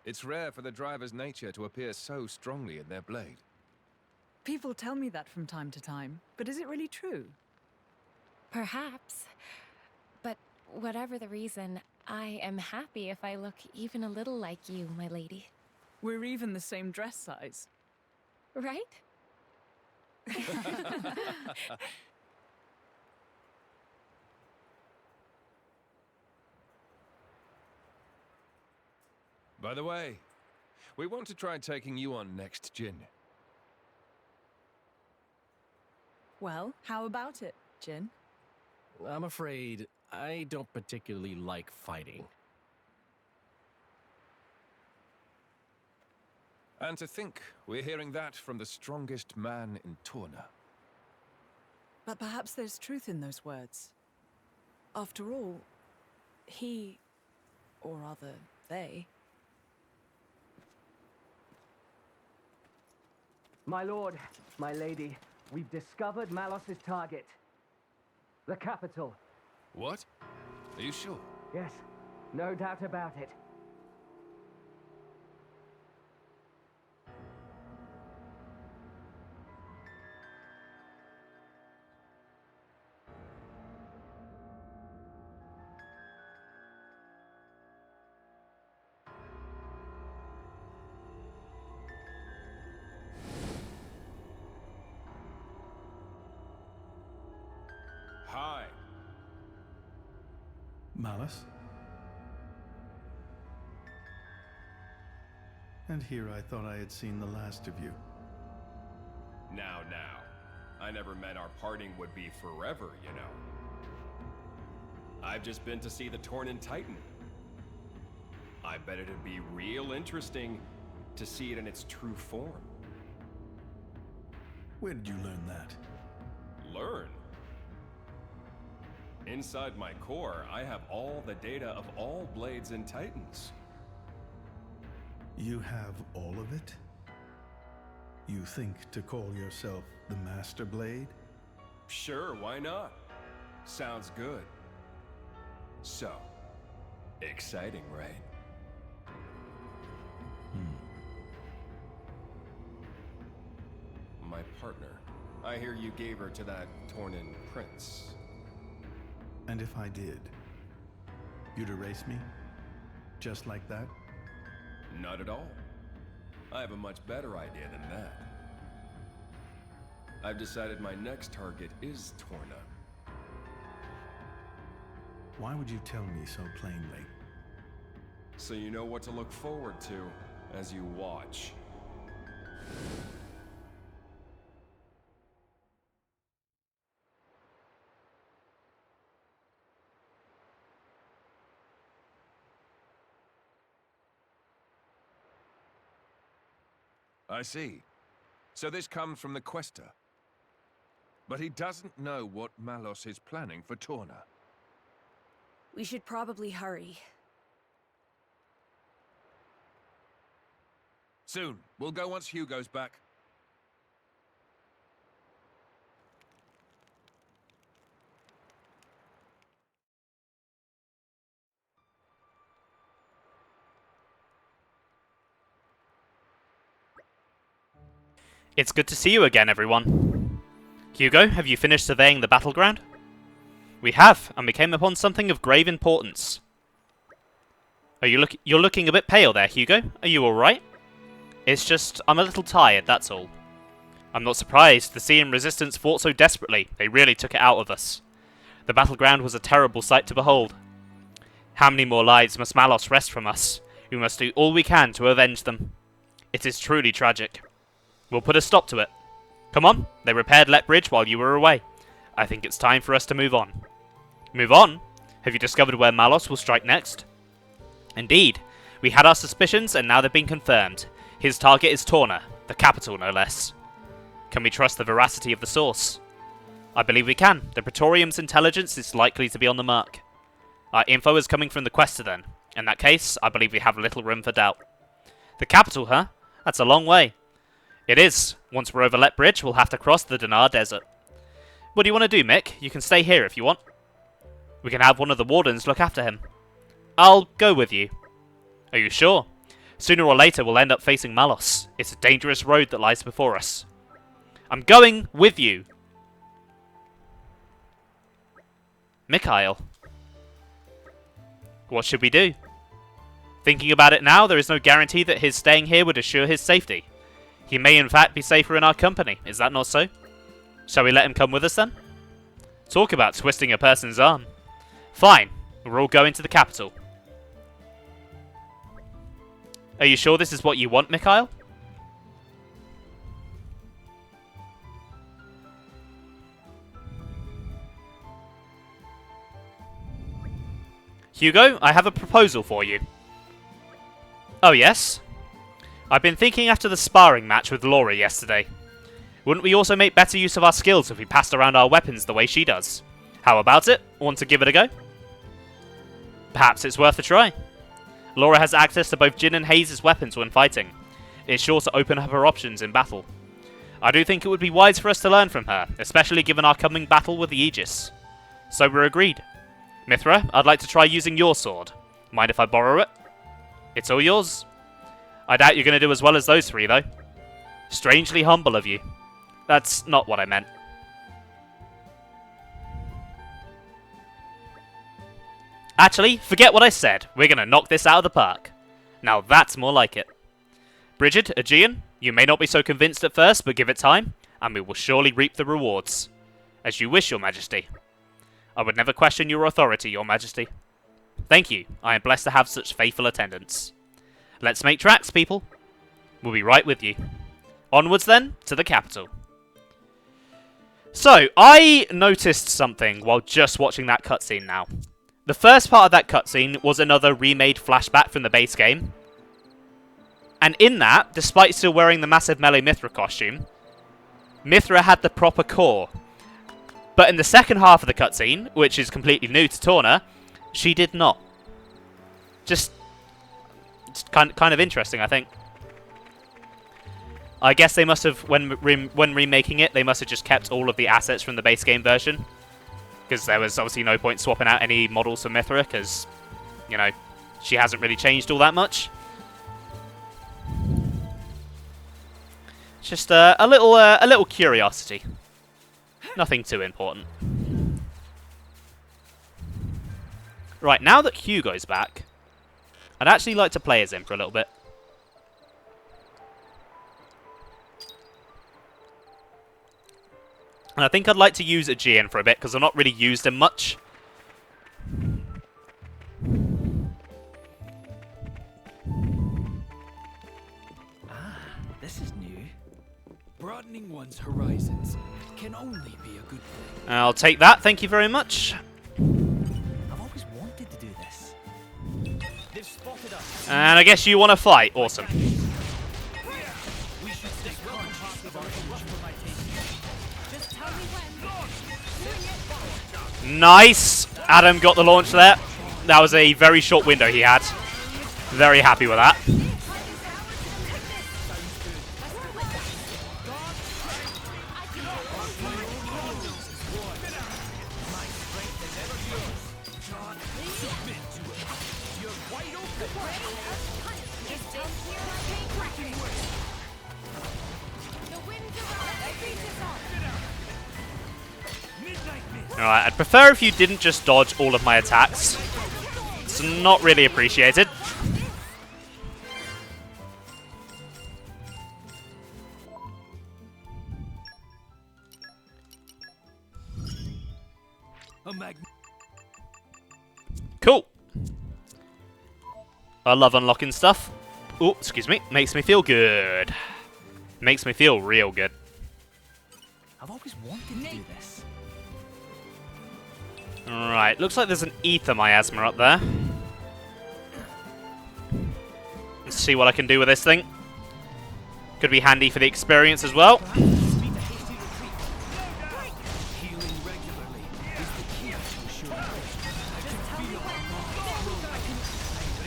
It's rare for the driver's nature to appear so strongly in their blade. People tell me that from time to time, but is it really true? Perhaps. But whatever the reason, I am happy if I look even a little like you, my lady. We're even the same dress size. Right? By the way, we want to try taking you on next, Jin. Well, how about it, Jin? I'm afraid I don't particularly like fighting. And to think we're hearing that from the strongest man in Torna. But perhaps there's truth in those words. After all, he, or rather, they... My lord, my lady, we've discovered Malos's target. The capital. What? Are you sure? Yes, no doubt about it. Malice? And here I thought I had seen the last of you. Now. I never meant our parting would be forever, you know. I've just been to see the Torna Titan. I bet it'd be real interesting to see it in its true form. Where did you learn that? Learn? Inside my core, I have all the data of all blades and titans. You have all of it? You think to call yourself the Master Blade? Sure, why not? Sounds good. So, exciting, right? My partner. I hear you gave her to that Tornan prince. And if I did, you'd erase me? Just like that? Not at all. I have a much better idea than that. I've decided my next target is Torna. Why would you tell me so plainly? So you know what to look forward to as you watch. I see. So this comes from the Quester. But he doesn't know what Malos is planning for Torna. We should probably hurry. Soon. We'll go once Hugo's back. It's good to see you again, everyone. Hugo, have you finished surveying the battleground? We have, and we came upon something of grave importance. You're looking a bit pale there, Hugo. Are you alright? It's just, I'm a little tired, that's all. I'm not surprised. The Sean Resistance fought so desperately. They really took it out of us. The battleground was a terrible sight to behold. How many more lives must Malos wrest from us? We must do all we can to avenge them. It is truly tragic. We'll put a stop to it. Come on, they repaired Lethbridge while you were away. I think it's time for us to move on. Move on? Have you discovered where Malos will strike next? Indeed. We had our suspicions and now they've been confirmed. His target is Torna, the capital no less. Can we trust the veracity of the source? I believe we can. The Praetorium's intelligence is likely to be on the mark. Our info is coming from the Quester then. In that case, I believe we have little room for doubt. The capital, huh? That's a long way. It is. Once we're over Lethbridge, we'll have to cross the Danaagh Desert. What do you want to do, Mick? You can stay here if you want. We can have one of the wardens look after him. I'll go with you. Are you sure? Sooner or later we'll end up facing Malos. It's a dangerous road that lies before us. I'm going with you. Mikhail. What should we do? Thinking about it now, there is no guarantee that his staying here would assure his safety. He may in fact be safer in our company, is that not so? Shall we let him come with us then? Talk about twisting a person's arm. Fine, we're all going to the capital. Are you sure this is what you want, Mikhail? Hugo, I have a proposal for you. Oh yes? I've been thinking after the sparring match with Laura yesterday. Wouldn't we also make better use of our skills if we passed around our weapons the way she does? How about it? Want to give it a go? Perhaps it's worth a try. Laura has access to both Jin and Hayes' weapons when fighting. It's sure to open up her options in battle. I do think it would be wise for us to learn from her, especially given our coming battle with the Aegis. So we're agreed. Mithra, I'd like to try using your sword. Mind if I borrow it? It's all yours. I doubt you're going to do as well as those three, though. Strangely humble of you. That's not what I meant. Actually, forget what I said. We're going to knock this out of the park. Now that's more like it. Bridget, Aegean, you may not be so convinced at first, but give it time, and we will surely reap the rewards. As you wish, Your Majesty. I would never question your authority, Your Majesty. Thank you. I am blessed to have such faithful attendants. Let's make tracks, people. We'll be right with you. Onwards, then, to the capital. So, I noticed something while just watching that cutscene now. The first part of that cutscene was another remade flashback from the base game. And in that, despite still wearing the massive melee Mithra costume, Mithra had the proper core. But in the second half of the cutscene, which is completely new to Torna, she did not. Just kind of interesting, I think. I guess they must have, when remaking it, they must have just kept all of the assets from the base game version. Because there was obviously no point swapping out any models for Mithra, because, you know, she hasn't really changed all that much. Just a little curiosity. Nothing too important. Right, now that Hugo's back, I'd actually like to play as him for a little bit. And I think I'd like to use Aegean for a bit, because I've not really used him much. This is new. Broadening one's horizons can only be a good thing. I'll take that, thank you very much. I've always wanted to do this. They've spotted us. And I guess you want to fight. Awesome. Nice! Adam got the launch there. That was a very short window he had. Very happy with that. Alright, I'd prefer if you didn't just dodge all of my attacks. It's not really appreciated. Cool. I love unlocking stuff. Oh, excuse me. Makes me feel good. Makes me feel real good. I've always wanted to do this. Right, looks like there's an ether miasma up there. Let's see what I can do with this thing. Could be handy for the experience as well.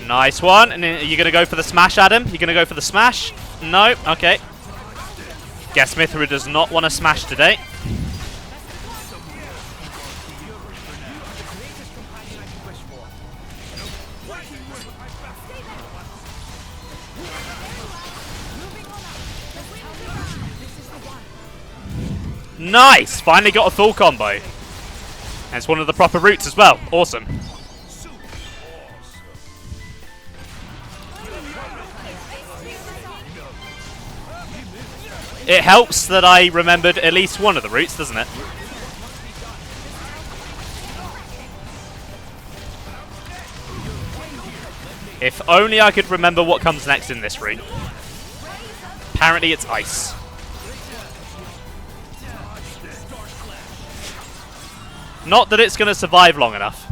Nice one. And are you going to go for the smash, Adam? You going to go for the smash? No? Okay. Guess Mithra does not want to smash today. Nice! Finally got a full combo. And it's one of the proper routes as well. Awesome. It helps that I remembered at least one of the routes, doesn't it? If only I could remember what comes next in this route. Apparently it's ice. Not that it's going to survive long enough.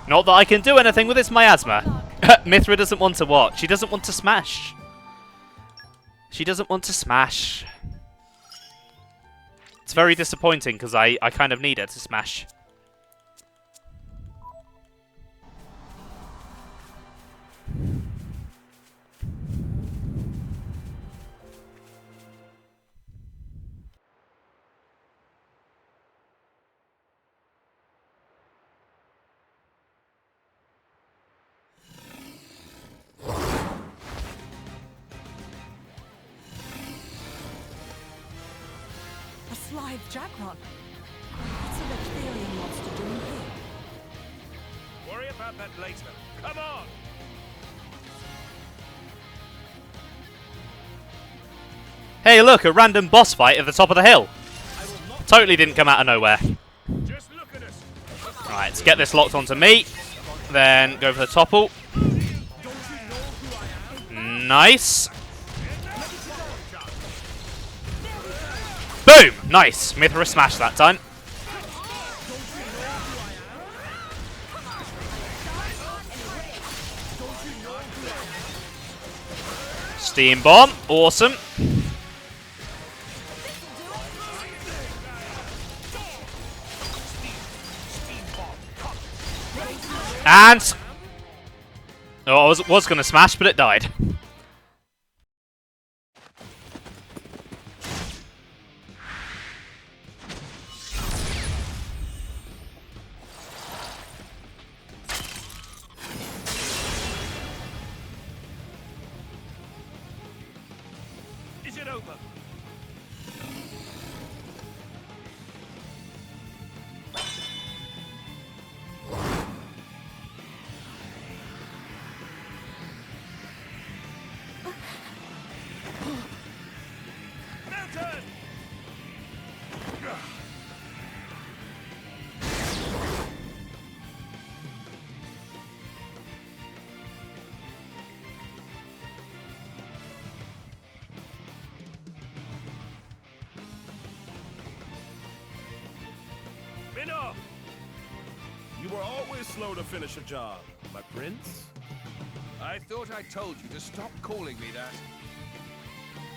Not that I can do anything with this miasma. Mithra doesn't want to what? She doesn't want to smash. She doesn't want to smash. It's very disappointing because I kind of need her to smash. Live Jackron. What's an Ethereum monster doing here? Worry about that later. Come on! Hey, look, a random boss fight at the top of the hill. I will not Totally didn't come out of nowhere. Right, let's get this locked onto me. Then go for the topple. Nice. Boom! Nice. Mithra smash that time. Steam bomb. Awesome. And... oh, I was going to smash, but it died. Is it over? Minoth! You were always slow to finish a job, my prince. I thought I told you to stop calling me that.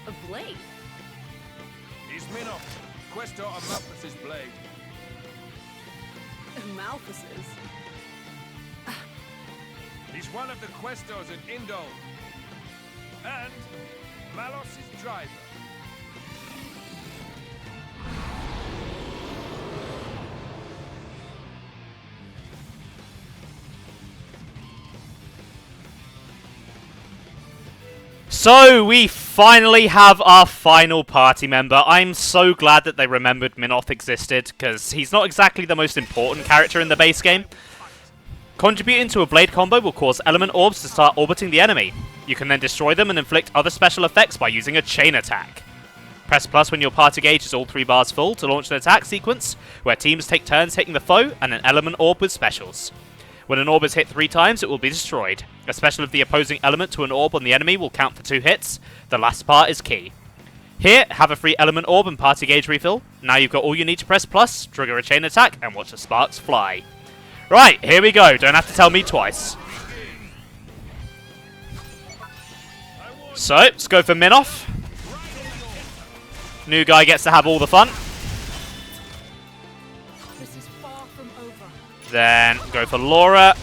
A blade? He's Minoth, Questor of Malthus's blade. Malthus's? He's one of the Questors in Indol. And Malos's driver. So, we finally have our final party member. I'm so glad that they remembered Minoth existed, because he's not exactly the most important character in the base game. Contributing to a blade combo will cause element orbs to start orbiting the enemy. You can then destroy them and inflict other special effects by using a chain attack. Press plus when your party gauge is all 3 bars full to launch an attack sequence, where teams take turns hitting the foe and an element orb with specials. When an orb is hit 3 times, it will be destroyed. A special of the opposing element to an orb on the enemy will count for 2 hits. The last part is key. Here, have a free element orb and party gauge refill. Now you've got all you need to press plus, trigger a chain attack, and watch the sparks fly. Right, here we go. Don't have to tell me twice. So, let's go for Minoth. New guy gets to have all the fun. Then go for Laura.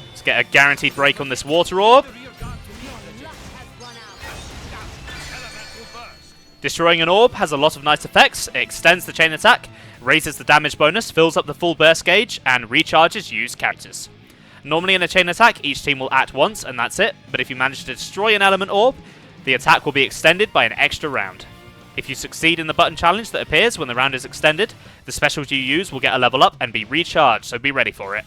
Let's get a guaranteed break on this water orb. Destroying an orb has a lot of nice effects. It extends the chain attack, raises the damage bonus, fills up the full burst gauge, and recharges used characters. Normally in a chain attack, each team will act once, and that's it. But if you manage to destroy an element orb, the attack will be extended by an extra round. If you succeed in the button challenge that appears when the round is extended, the specials you use will get a level up and be recharged, so be ready for it.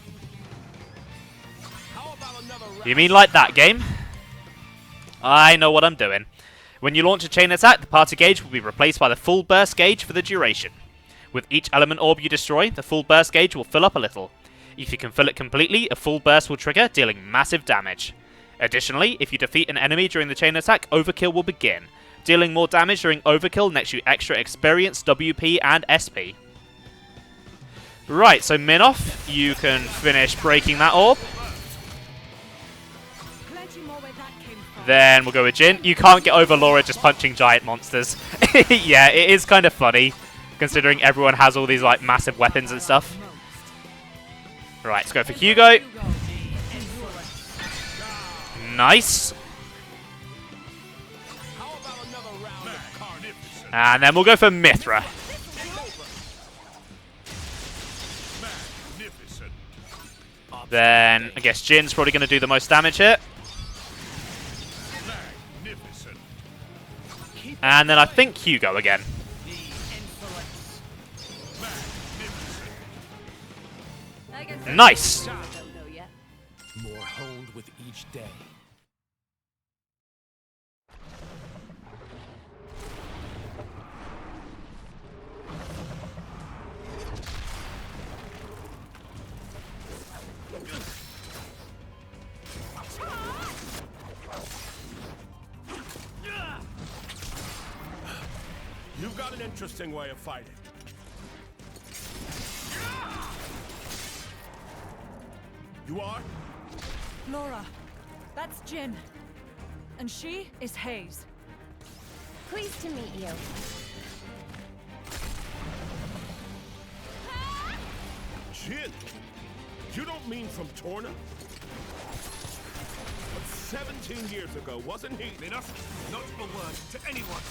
You mean like that, game? I know what I'm doing. When you launch a chain attack, the party gauge will be replaced by the full burst gauge for the duration. With each element orb you destroy, the full burst gauge will fill up a little. If you can fill it completely, a full burst will trigger, dealing massive damage. Additionally, if you defeat an enemy during the chain attack, overkill will begin. Dealing more damage during overkill nets you extra experience, WP, and SP. Right, so Minoth, you can finish breaking that orb. Then we'll go with Jin. You can't get over Laura just punching giant monsters. Yeah, it is kind of funny, considering everyone has all these like massive weapons and stuff. Right, let's go for Hugo. Nice. And then we'll go for Mithra. Then I guess Jin's probably going to do the most damage here. And then I think Hugo again. Nice! More honed with each day. an interesting way of fighting. You are? Laura, that's Jin. And she is Hayes. Pleased to meet you. Jin? You don't mean from Torna? But 17 years ago, wasn't he? Minoth, not a word to anyone.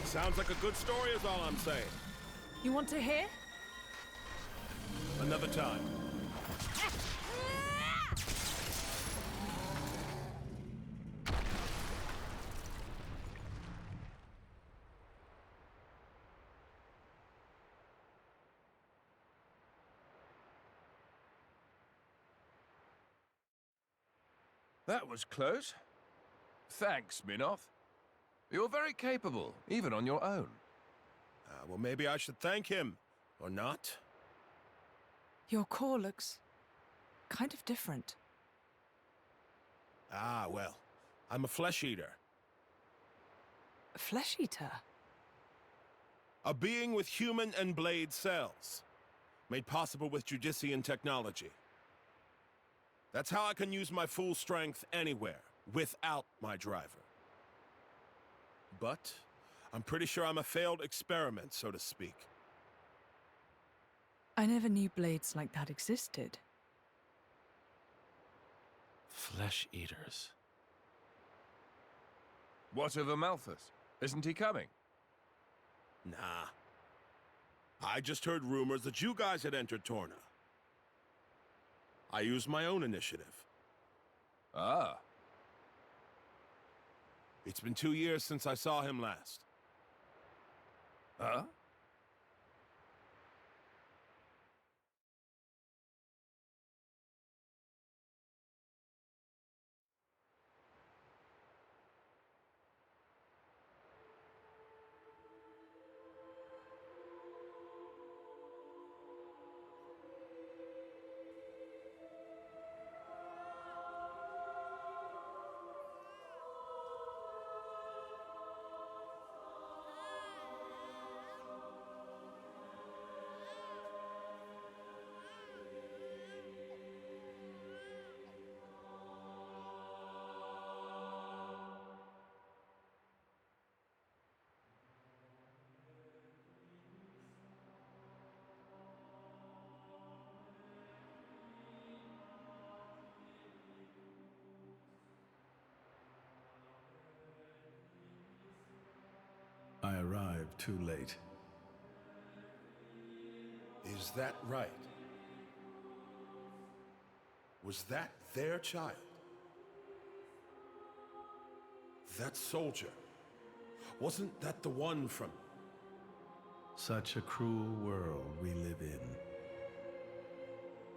Sounds like a good story is all I'm saying. You want to hear? Another time. That was close. Thanks, Minoth. You're very capable, even on your own. Well, maybe I should thank him. Or not? Your core looks kind of different. Ah, well, I'm a flesh eater. A flesh eater? A being with human and blade cells. Made possible with Judician technology. That's how I can use my full strength anywhere, without my driver. But I'm pretty sure I'm a failed experiment, so to speak. I never knew blades like that existed. Flesh eaters. What of Amalthus? Isn't he coming? Nah. I just heard rumors that you guys had entered Torna. I used my own initiative. Ah. It's been 2 years since I saw him last. Huh? I arrived too late. Is that right? Was that their child? That soldier? Wasn't that the one from... Such a cruel world we live in.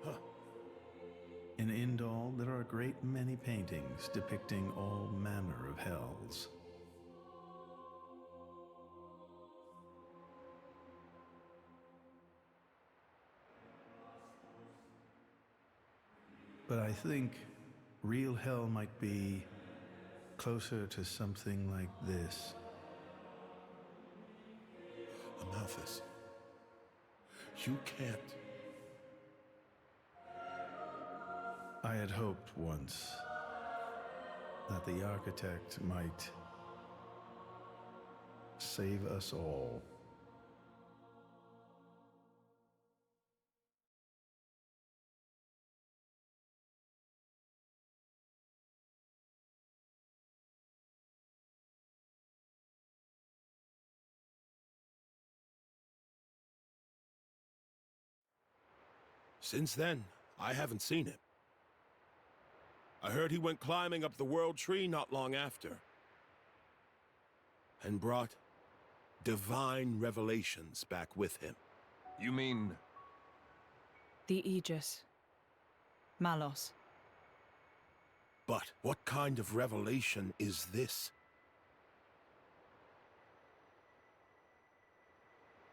Huh. In Indal, there are a great many paintings depicting all manner of hells. But I think real hell might be closer to something like this. Amalthus, you can't... I had hoped once that the architect might save us all. Since then, I haven't seen him. I heard he went climbing up the World Tree not long after. And brought divine revelations back with him. You mean... The Aegis. Malos. But what kind of revelation is this?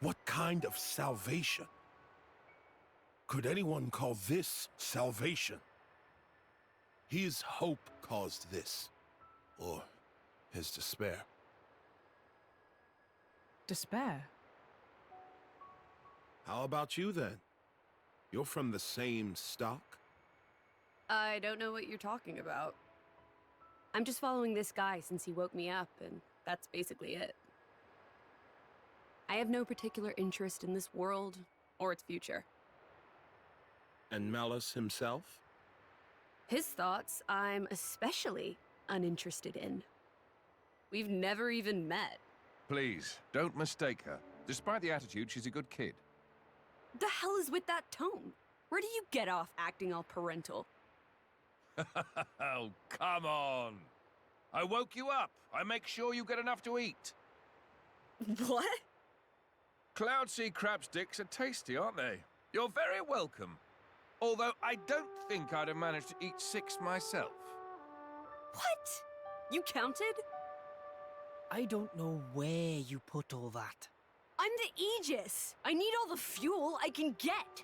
What kind of salvation? Could anyone call this salvation? His hope caused this. Or his despair. Despair? How about you then? You're from the same stock? I don't know what you're talking about. I'm just following this guy since he woke me up, and that's basically it. I have no particular interest in this world or its future. And Malus himself? His thoughts, I'm especially uninterested in. We've never even met. Please, don't mistake her. Despite the attitude, she's a good kid. The hell is with that tone? Where do you get off acting all parental? Oh, come on. I woke you up. I make sure you get enough to eat. What? Cloud sea crab sticks are tasty, aren't they? You're very welcome. Although I don't think I'd have managed to eat 6 myself. What? You counted? I don't know where you put all that. I'm the Aegis. I need all the fuel I can get.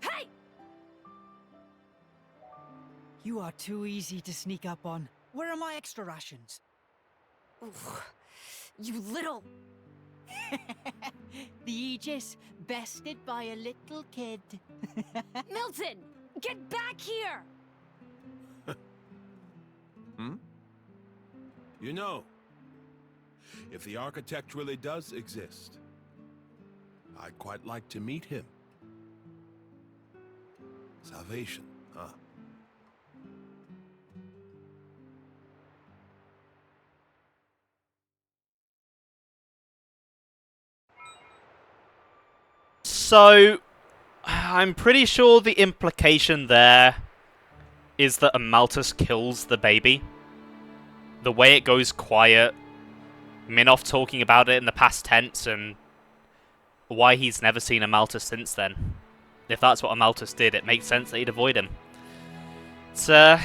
Hey! You are too easy to sneak up on. Where are my extra rations? Oof. You little... The Aegis, bested by a little kid. Milton! Get back here! You know, if the architect really does exist, I'd quite like to meet him. Salvation, huh? So, I'm pretty sure the implication there is that Amaltus kills the baby. The way it goes quiet, Minoth talking about it in the past tense, and why he's never seen Amaltus since then. If that's what Amaltus did, it makes sense that he'd avoid him. It's a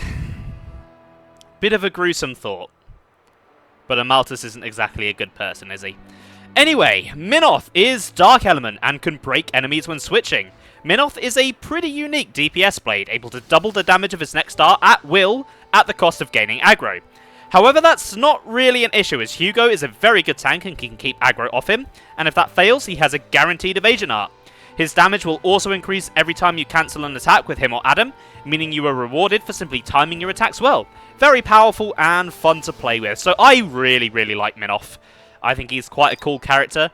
bit of a gruesome thought. But Amaltus isn't exactly a good person, is he? Anyway, Minoth is Dark Element and can break enemies when switching. Minoth is a pretty unique DPS blade, able to double the damage of his next star at will, at the cost of gaining aggro. However, that's not really an issue, as Hugo is a very good tank and can keep aggro off him, and if that fails, he has a guaranteed evasion art. His damage will also increase every time you cancel an attack with him or Adam, meaning you are rewarded for simply timing your attacks well. Very powerful and fun to play with, so I really like Minoth. I think he's quite a cool character.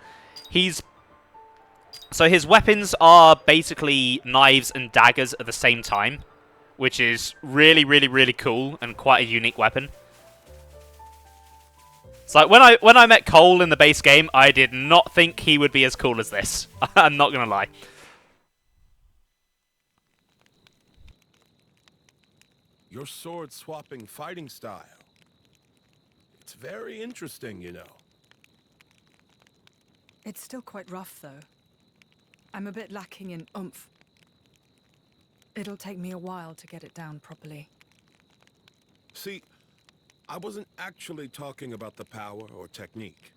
So his weapons are basically knives and daggers at the same time, which is really cool and quite a unique weapon. It's like when I met Cole in the base game, I did not think he would be as cool as this. I'm not gonna lie. Your sword-swapping fighting style. It's very interesting, you know. It's still quite rough, though. I'm a bit lacking in oomph. It'll take me a while to get it down properly. See, I wasn't actually talking about the power or technique.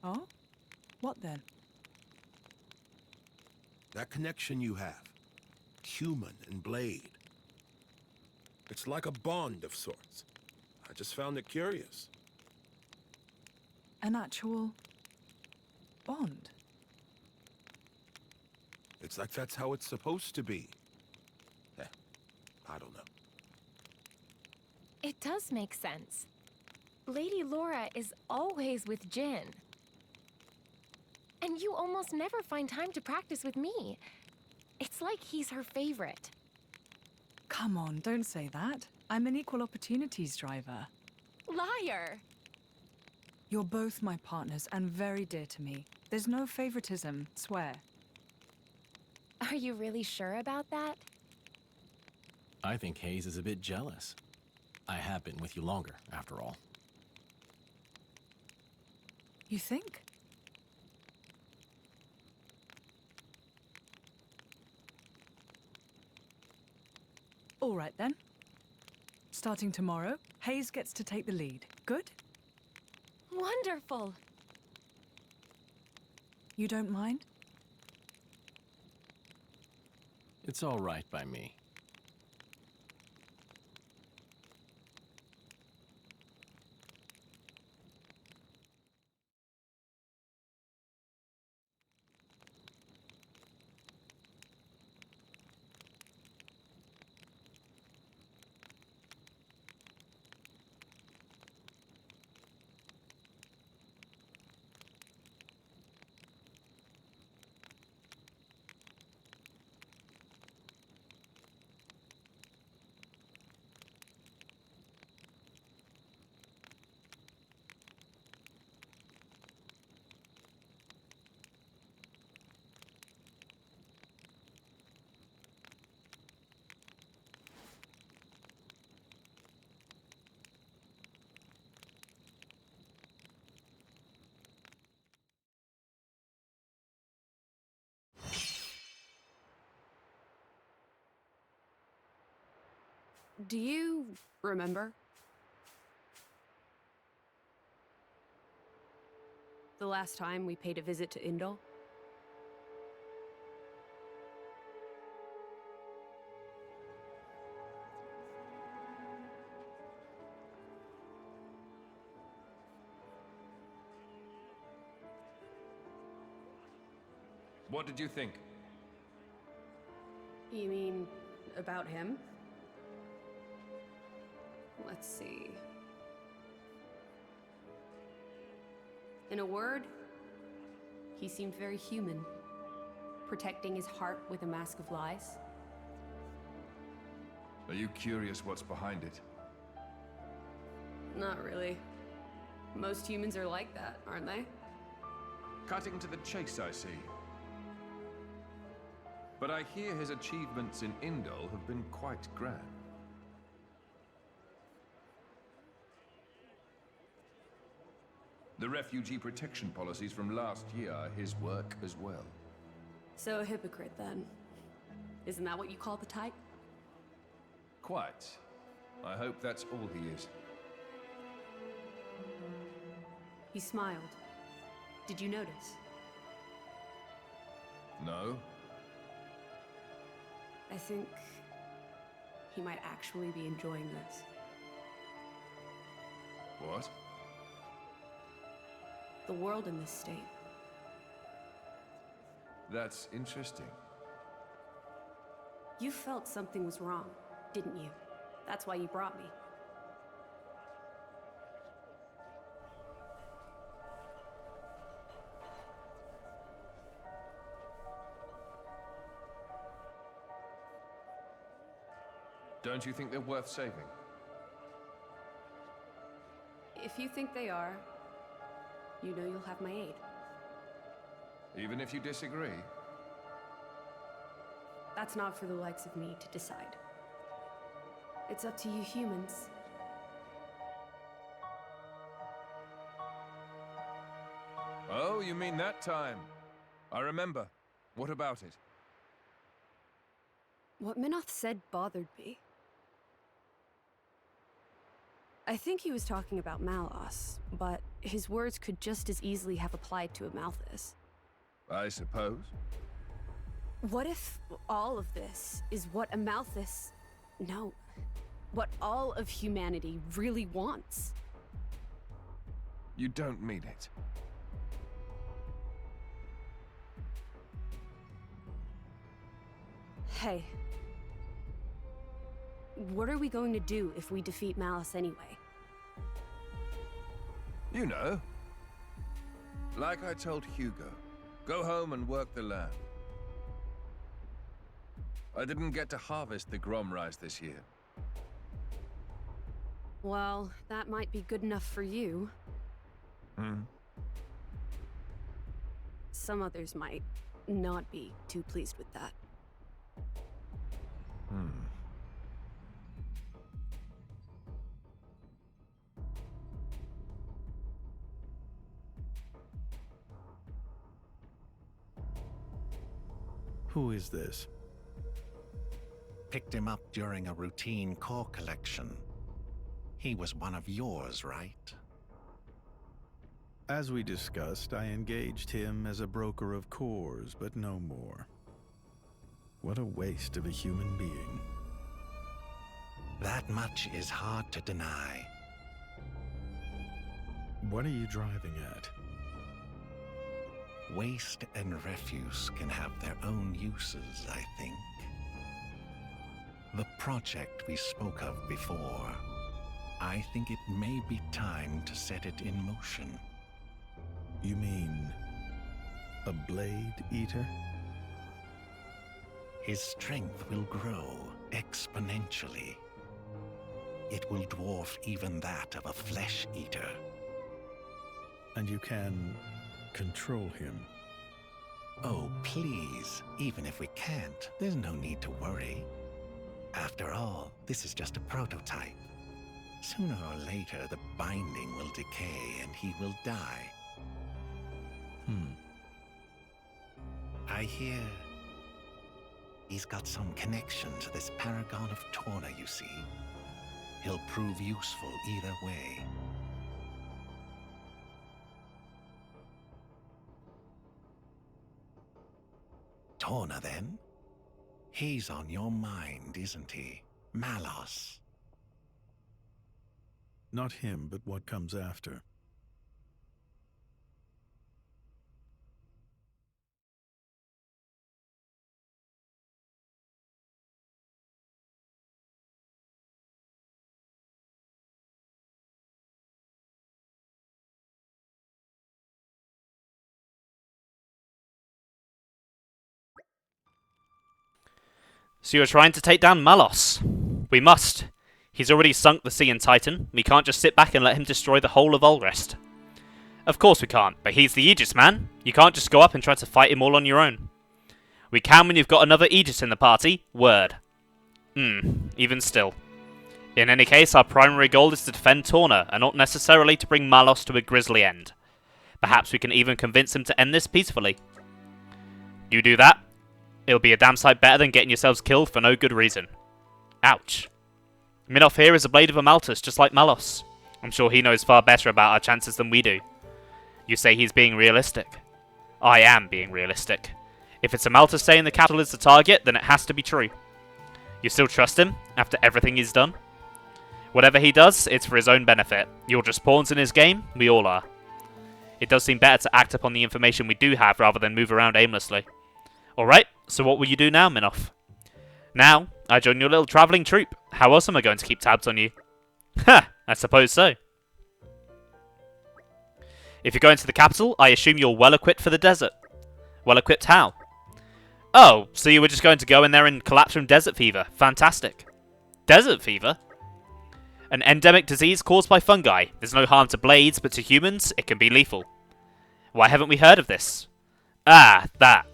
Oh? What then? That connection you have. Human and blade. It's like a bond of sorts. I just found it curious. An actual bond? It's like that's how it's supposed to be. I don't know. It does make sense. Lady Laura is always with Jin. And you almost never find time to practice with me. It's like he's her favorite. Come on, don't say that. I'm an equal opportunities driver. Liar! You're both my partners and very dear to me. There's no favoritism, swear. Are you really sure about that? I think Hayes is a bit jealous. I have been with you longer, after all. You think? All right then. Starting tomorrow, Hayes gets to take the lead. Good? Wonderful! You don't mind? It's all right by me. Do you remember? The last time we paid a visit to Indol? What did you think? You mean about him? Let's see. In a word, he seemed very human, protecting his heart with a mask of lies. Are you curious what's behind it? Not really. Most humans are like that, aren't they? Cutting to the chase, I see. But I hear his achievements in Indol have been quite grand. The refugee protection policies from last year are his work as well. So a hypocrite, then. Isn't that what you call the type? Quite. I hope that's all he is. He smiled. Did you notice? No? I think he might actually be enjoying this. What? The world in this state. That's interesting. You felt something was wrong, didn't you? That's why you brought me. Don't you think they're worth saving? If you think they are, you know you'll have my aid. Even if you disagree? That's not for the likes of me to decide. It's up to you humans. Oh, you mean that time? I remember. What about it? What Minoth said bothered me. I think he was talking about Malos, but his words could just as easily have applied to a Malthus. I suppose. What if all of this is what a Malthus... No. What all of humanity really wants? You don't mean it. Hey. What are we going to do if we defeat Malice anyway? You know. Like I told Hugo, go home and work the land. I didn't get to harvest the Grom rice this year. Well, that might be good enough for you. Some others might not be too pleased with that. Who is this? Picked him up during a routine core collection. He was one of yours, right? As we discussed, I engaged him as a broker of cores, but no more. What a waste of a human being. That much is hard to deny. What are you driving at? Waste and refuse can have their own uses, I think. The project we spoke of before, I think it may be time to set it in motion. You mean a blade eater? His strength will grow exponentially. It will dwarf even that of a flesh eater. And you can control him? Oh, please. Even if we can't, there's no need to worry. After all, this is just a prototype. Sooner or later, the binding will decay and he will die. I hear he's got some connection to this paragon of Torna, you see. he'll prove useful either way. Torna, then? He's on your mind, isn't he? Malos. Not him, but what comes after. So you're trying to take down Malos? We must. He's already sunk the Sea and Titan. We can't just sit back and let him destroy the whole of Ulrest. Of course we can't, but he's the Aegis man. You can't just go up and try to fight him all on your own. We can when you've got another Aegis in the party. Word. Even still. In any case, our primary goal is to defend Torna, and not necessarily to bring Malos to a grisly end. Perhaps we can even convince him to end this peacefully. You do that, it'll be a damn sight better than getting yourselves killed for no good reason. Ouch. Minoth here is a blade of a Maltus, just like Malos. I'm sure he knows far better about our chances than we do. You say he's being realistic. I am being realistic. If it's a Maltus saying the capital is the target, then it has to be true. You still trust him, after everything he's done? Whatever he does, it's for his own benefit. You're just pawns in his game, we all are. It does seem better to act upon the information we do have rather than move around aimlessly. Alright, so what will you do now, Minoth? Now, I join your little travelling troupe. How else am I going to keep tabs on you? Ha! I suppose so. If you're going to the capital, I assume you're well-equipped for the desert. Well-equipped how? Oh, so you were just going to go in there and collapse from desert fever. Fantastic. Desert fever? An endemic disease caused by fungi. There's no harm to blades, but to humans, it can be lethal. Why haven't we heard of this? Ah, that.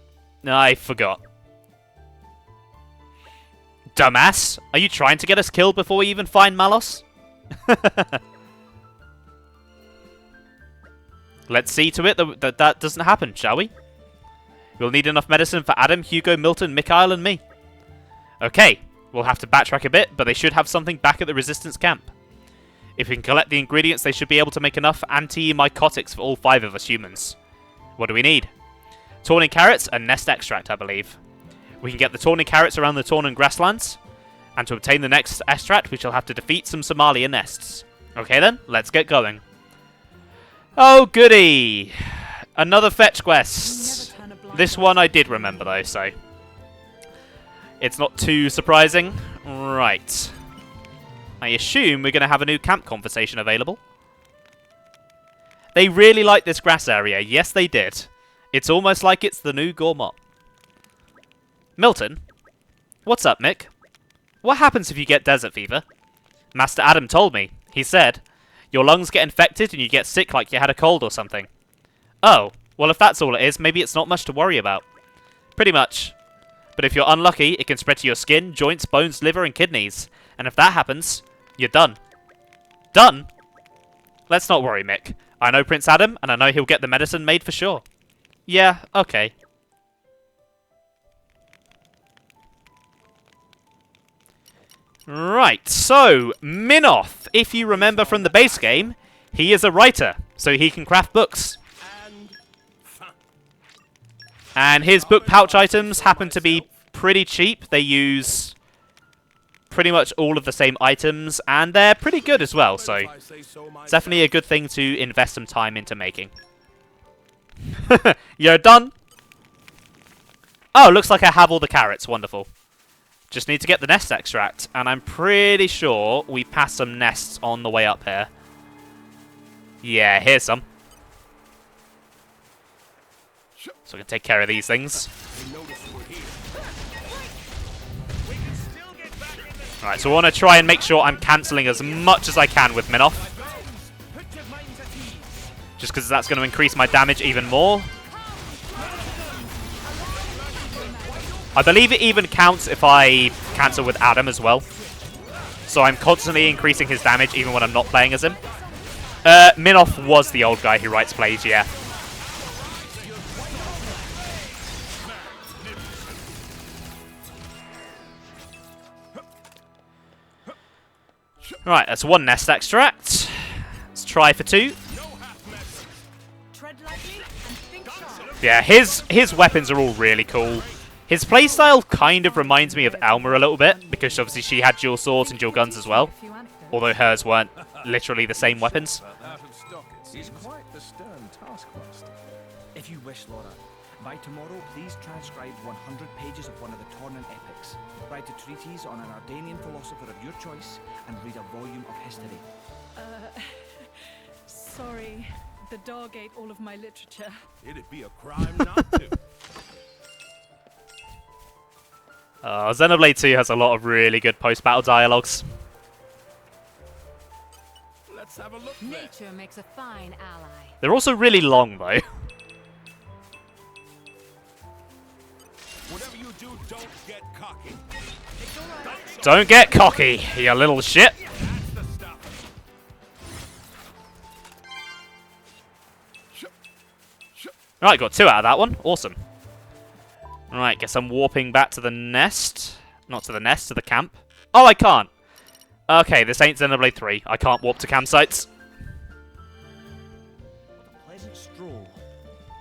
I forgot. Dumbass, are you trying to get us killed before we even find Malos? Let's see to it that doesn't happen, shall we? We'll need enough medicine for Adam, Hugo, Milton, Mikhail, and me. Okay, we'll have to backtrack a bit, but they should have something back at the Resistance camp. If we can collect the ingredients, they should be able to make enough anti-mycotics for all 5 of us humans. What do we need? Tornin carrots and nest extract, I believe. We can get the Tornin carrots around the Tornin grasslands, and to obtain the next extract, we shall have to defeat some Somalia nests. Okay then, let's get going. Oh goody! Another fetch quest. This one I did remember though, so it's not too surprising. Right. I assume we're going to have a new camp conversation available. They really like this grass area. Yes, they did. It's almost like it's the new Gormott. Milton? What's up, Mick? What happens if you get desert fever? Master Adam told me. He said, your lungs get infected and you get sick like you had a cold or something. Oh, well if that's all it is, maybe it's not much to worry about. Pretty much. But if you're unlucky, it can spread to your skin, joints, bones, liver and kidneys. And if that happens, you're done. Done? Let's not worry, Mick. I know Prince Adam, and I know he'll get the medicine made for sure. Yeah, okay. Right, so, Minoth, if you remember from the base game, he is a writer, so he can craft books. And his book pouch items happen to be pretty cheap. They use pretty much all of the same items, and they're pretty good as well, so it's definitely a good thing to invest some time into making. You're done? Oh, looks like I have all the carrots. Wonderful. Just need to get the nest extract, and I'm pretty sure we passed some nests on the way up here. Yeah, here's some. So I can take care of these things. Alright, so I want to try and make sure I'm cancelling as much as I can with Minoth. Just because that's going to increase my damage even more. I believe it even counts if I cancel with Adam as well. So I'm constantly increasing his damage even when I'm not playing as him. Minoth was the old guy who writes plays, yeah. Right, that's one nest extract. Let's try for 2. Yeah, his weapons are all really cool. His playstyle kind of reminds me of Alma a little bit, because obviously she had dual swords and dual guns as well. Although hers weren't literally the same weapons. He's quite the stern taskmaster. If you wish, Laura, by tomorrow, please transcribe 100 pages of one of the Torna epics. Write a treatise on an Ardanian philosopher of your choice, and read a volume of history. Sorry. The dog ate all of my literature. It'd be a crime not to. Xenoblade 2 has a lot of really good post-battle dialogues. Let's have a look. Nature makes a fine ally. They're also really long, though. Whatever you do, don't get cocky. Don't get cocky, you little shit. Right, got 2 out of that one. Awesome. Right, guess I'm warping back to the nest. Not to the nest, to the camp. Oh, I can't. Okay, this ain't Xenoblade 3. I can't warp to campsites. Pleasant stroll.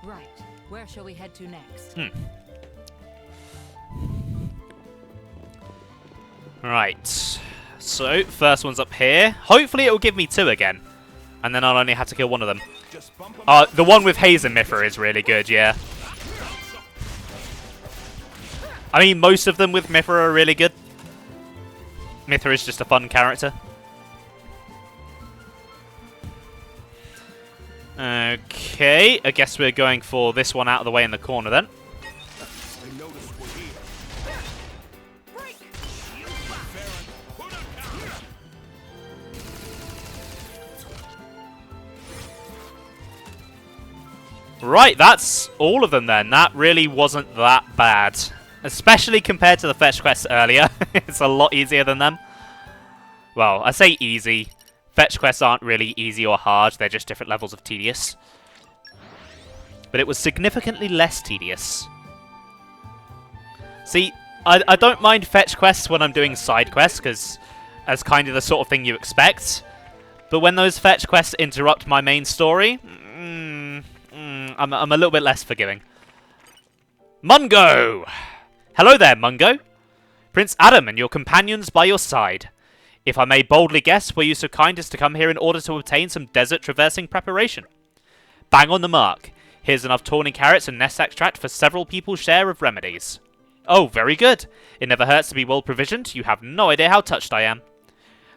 Right. Where shall we head to next? Right. So, first one's up here. Hopefully it will give me 2 again. And then I'll only have to kill one of them. The one with Haze and Mithra is really good, yeah. I mean, most of them with Mithra are really good. Mithra is just a fun character. Okay, I guess we're going for this one out of the way in the corner then. Right, that's all of them then. That really wasn't that bad. Especially compared to the fetch quests earlier. It's a lot easier than them. Well, I say easy. Fetch quests aren't really easy or hard. They're just different levels of tedious. But it was significantly less tedious. See, I don't mind fetch quests when I'm doing side quests, because that's kind of the sort of thing you expect. But when those fetch quests interrupt my main story, I'm a little bit less forgiving. Mungo! Hello there, Mungo. Prince Adam and your companions by your side. If I may boldly guess, were you so kind as to come here in order to obtain some desert traversing preparation? Bang on the mark. Here's enough tawny carrots and nest extract for several people's share of remedies. Oh, very good. It never hurts to be well provisioned. You have no idea how touched I am.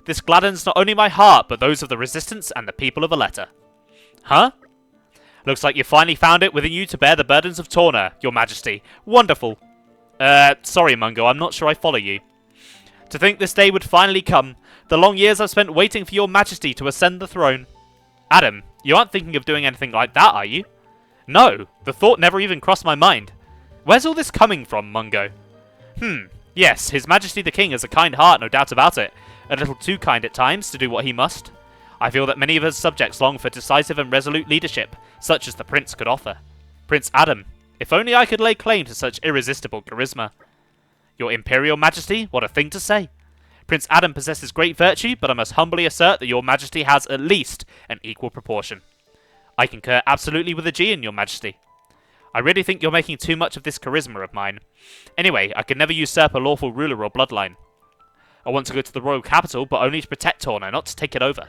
This gladdens not only my heart, but those of the Resistance and the people of Aletta. Huh? Looks like you finally found it within you to bear the burdens of Torna, your majesty. Wonderful. Sorry, Mungo, I'm not sure I follow you. To think this day would finally come. The long years I've spent waiting for your majesty to ascend the throne. Adam, you aren't thinking of doing anything like that, are you? No, the thought never even crossed my mind. Where's all this coming from, Mungo? Yes, His Majesty the King has a kind heart, no doubt about it. A little too kind at times, to do what he must. I feel that many of his subjects long for decisive and resolute leadership, such as the Prince could offer. Prince Adam, if only I could lay claim to such irresistible charisma. Your Imperial Majesty, what a thing to say. Prince Adam possesses great virtue, but I must humbly assert that your Majesty has at least an equal proportion. I concur absolutely with the G in your Majesty. I really think you're making too much of this charisma of mine. Anyway, I can never usurp a lawful ruler or bloodline. I want to go to the royal capital, but only to protect Torna, not to take it over.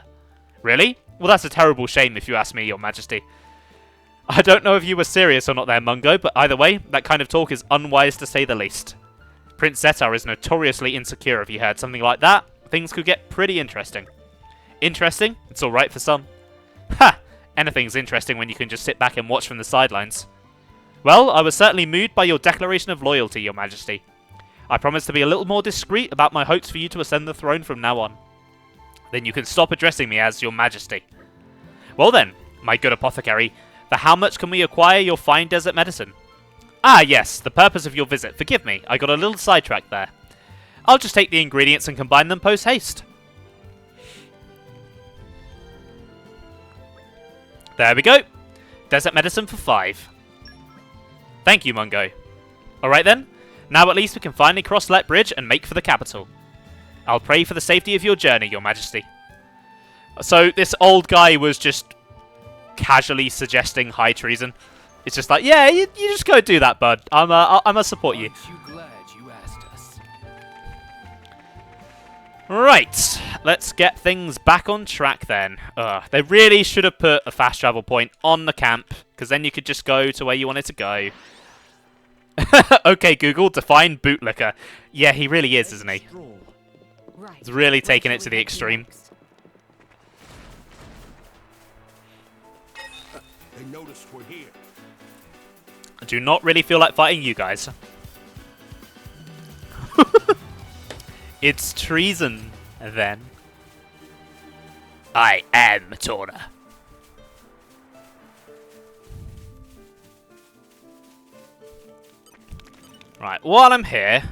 Really? Well, that's a terrible shame if you ask me, your Majesty. I don't know if you were serious or not there, Mungo, but either way, that kind of talk is unwise to say the least. Prince Zetar is notoriously insecure. If you heard something like that, things could get pretty interesting. Interesting? It's alright for some. Ha! Anything's interesting when you can just sit back and watch from the sidelines. Well, I was certainly moved by your declaration of loyalty, your Majesty. I promise to be a little more discreet about my hopes for you to ascend the throne from now on. Then you can stop addressing me as your Majesty. Well then, my good apothecary, for how much can we acquire your fine desert medicine? Ah yes, the purpose of your visit. Forgive me, I got a little sidetracked there. I'll just take the ingredients and combine them post-haste. There we go. Desert medicine for 5. Thank you, Mungo. Alright then, now at least we can finally cross Let Bridge and make for the capital. I'll pray for the safety of your journey, your majesty. So this old guy was just casually suggesting high treason. It's just like, yeah, you just go do that, bud. I'm gonna support you. Aren't you glad you asked us? Right, let's get things back on track then. They really should have put a fast travel point on the camp, because then you could just go to where you wanted to go. Okay, Google, define bootlicker. Yeah, he really is, isn't he? He's really taking it to the extreme. They noticed we're here. I do not really feel like fighting you guys. It's treason, then. I am Torna. Right, while I'm here,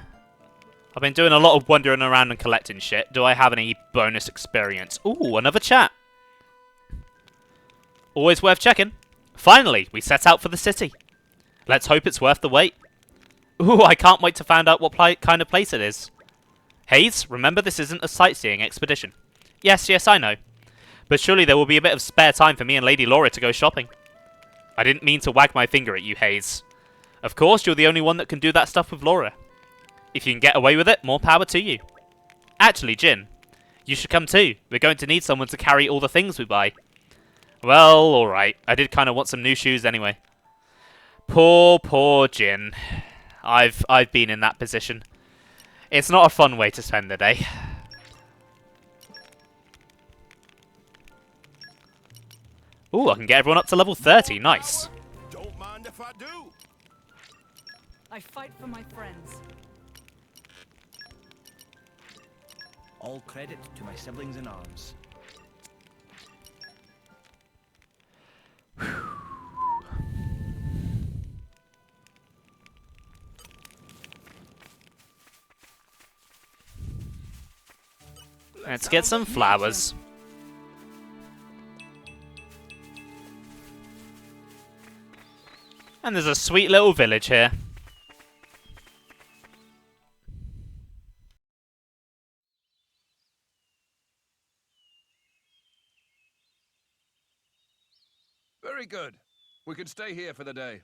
I've been doing a lot of wandering around and collecting shit. Do I have any bonus experience? Ooh, another chat. Always worth checking. Finally, we set out for the city. Let's hope it's worth the wait. Ooh, I can't wait to find out what kind of place it is. Hayes, remember this isn't a sightseeing expedition. Yes, I know. But surely there will be a bit of spare time for me and Lady Laura to go shopping. I didn't mean to wag my finger at you, Hayes. Of course, you're the only one that can do that stuff with Laura. If you can get away with it, more power to you. Actually, Jin, you should come too. We're going to need someone to carry all the things we buy. Well, alright. I did kind of want some new shoes anyway. Poor Jin. I've been in that position. It's not a fun way to spend the day. Ooh, I can get everyone up to level 30. Nice. Don't mind if I do. I fight for my friends. All credit to my siblings in arms. Let's get some flowers. And there's a sweet little village here. Very good. We can stay here for the day.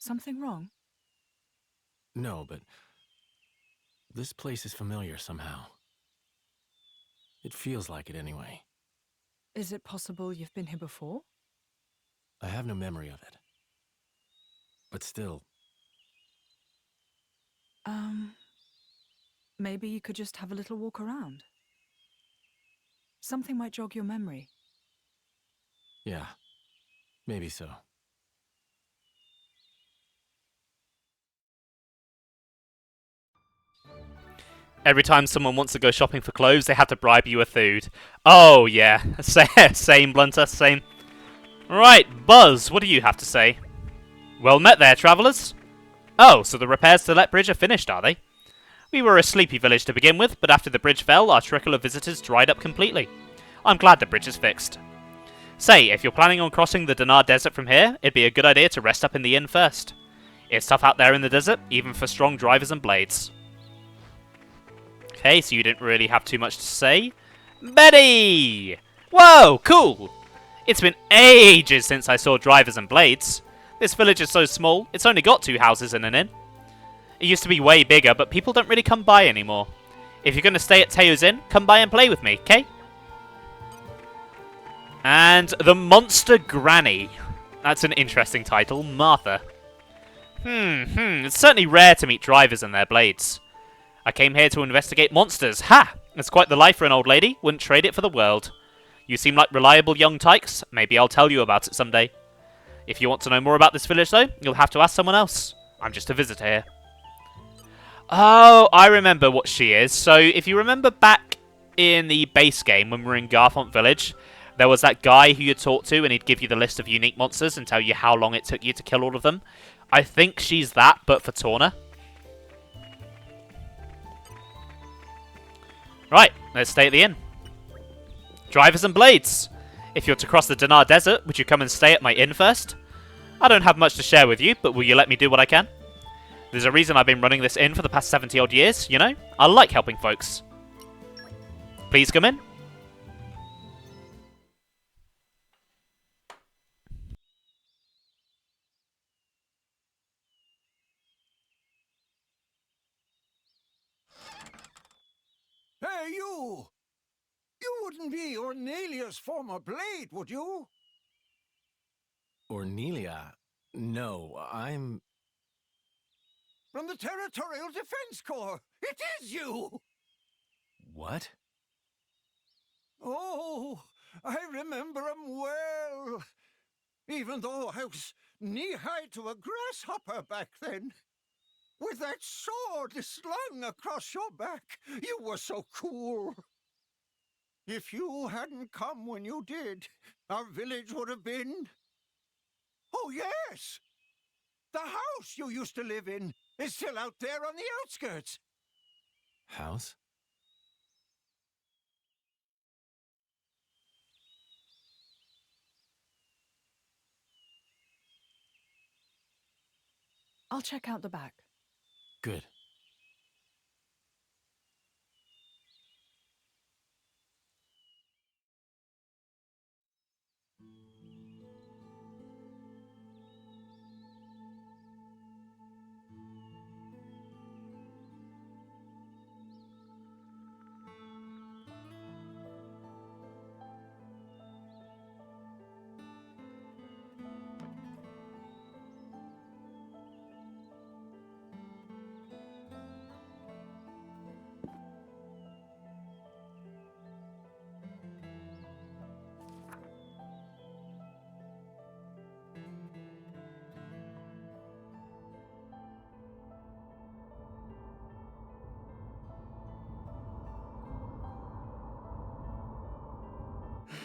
Something wrong? No, but this place is familiar somehow. It feels like it anyway. Is it possible you've been here before? I have no memory of it. But still, Maybe you could just have a little walk around. Something might jog your memory. yeah, maybe so. Every time someone wants to go shopping for clothes, they have to bribe you with food. Oh, yeah. Same, Blunter, same. Right, Buzz, what do you have to say? Well met there, travellers. Oh, so the repairs to Let Bridge are finished, are they? We were a sleepy village to begin with, but after the bridge fell, our trickle of visitors dried up completely. I'm glad the bridge is fixed. Say, if you're planning on crossing the Danaagh Desert from here, it'd be a good idea to rest up in the inn first. It's tough out there in the desert, even for strong drivers and blades. Okay, so you didn't really have too much to say. Betty! Whoa, cool! It's been ages since I saw drivers and blades. This village is so small, it's only got 2 houses and an inn. It used to be way bigger, but people don't really come by anymore. If you're going to stay at Teo's Inn, come by and play with me, okay? And the Monster Granny. That's an interesting title, Martha. It's certainly rare to meet drivers and their blades. I came here to investigate monsters. Ha! It's quite the life for an old lady. Wouldn't trade it for the world. You seem like reliable young tykes. Maybe I'll tell you about it someday. If you want to know more about this village, though, you'll have to ask someone else. I'm just a visitor here. Oh, I remember what she is. So, if you remember back in the base game when we were in Garfont Village, there was that guy who you talked to and he'd give you the list of unique monsters and tell you how long it took you to kill all of them. I think she's that, but for Torna. Right, let's stay at the inn. Drivers and blades. If you're to cross the Danaagh Desert, would you come and stay at my inn first? I don't have much to share with you, but will you let me do what I can? There's a reason I've been running this inn for the past 70 odd years, you know? I like helping folks. Please come in. Hey, you! You wouldn't be Ornelia's former blade, would you? Ornelia? No, I'm... From the Territorial Defense Corps! It is you! What? Oh, I remember 'em well. Even though I was knee-high to a grasshopper back then. With that sword slung across your back, you were so cool. If you hadn't come when you did, our village would have been... Oh, yes! The house you used to live in is still out there on the outskirts. House? I'll check out the back. Good.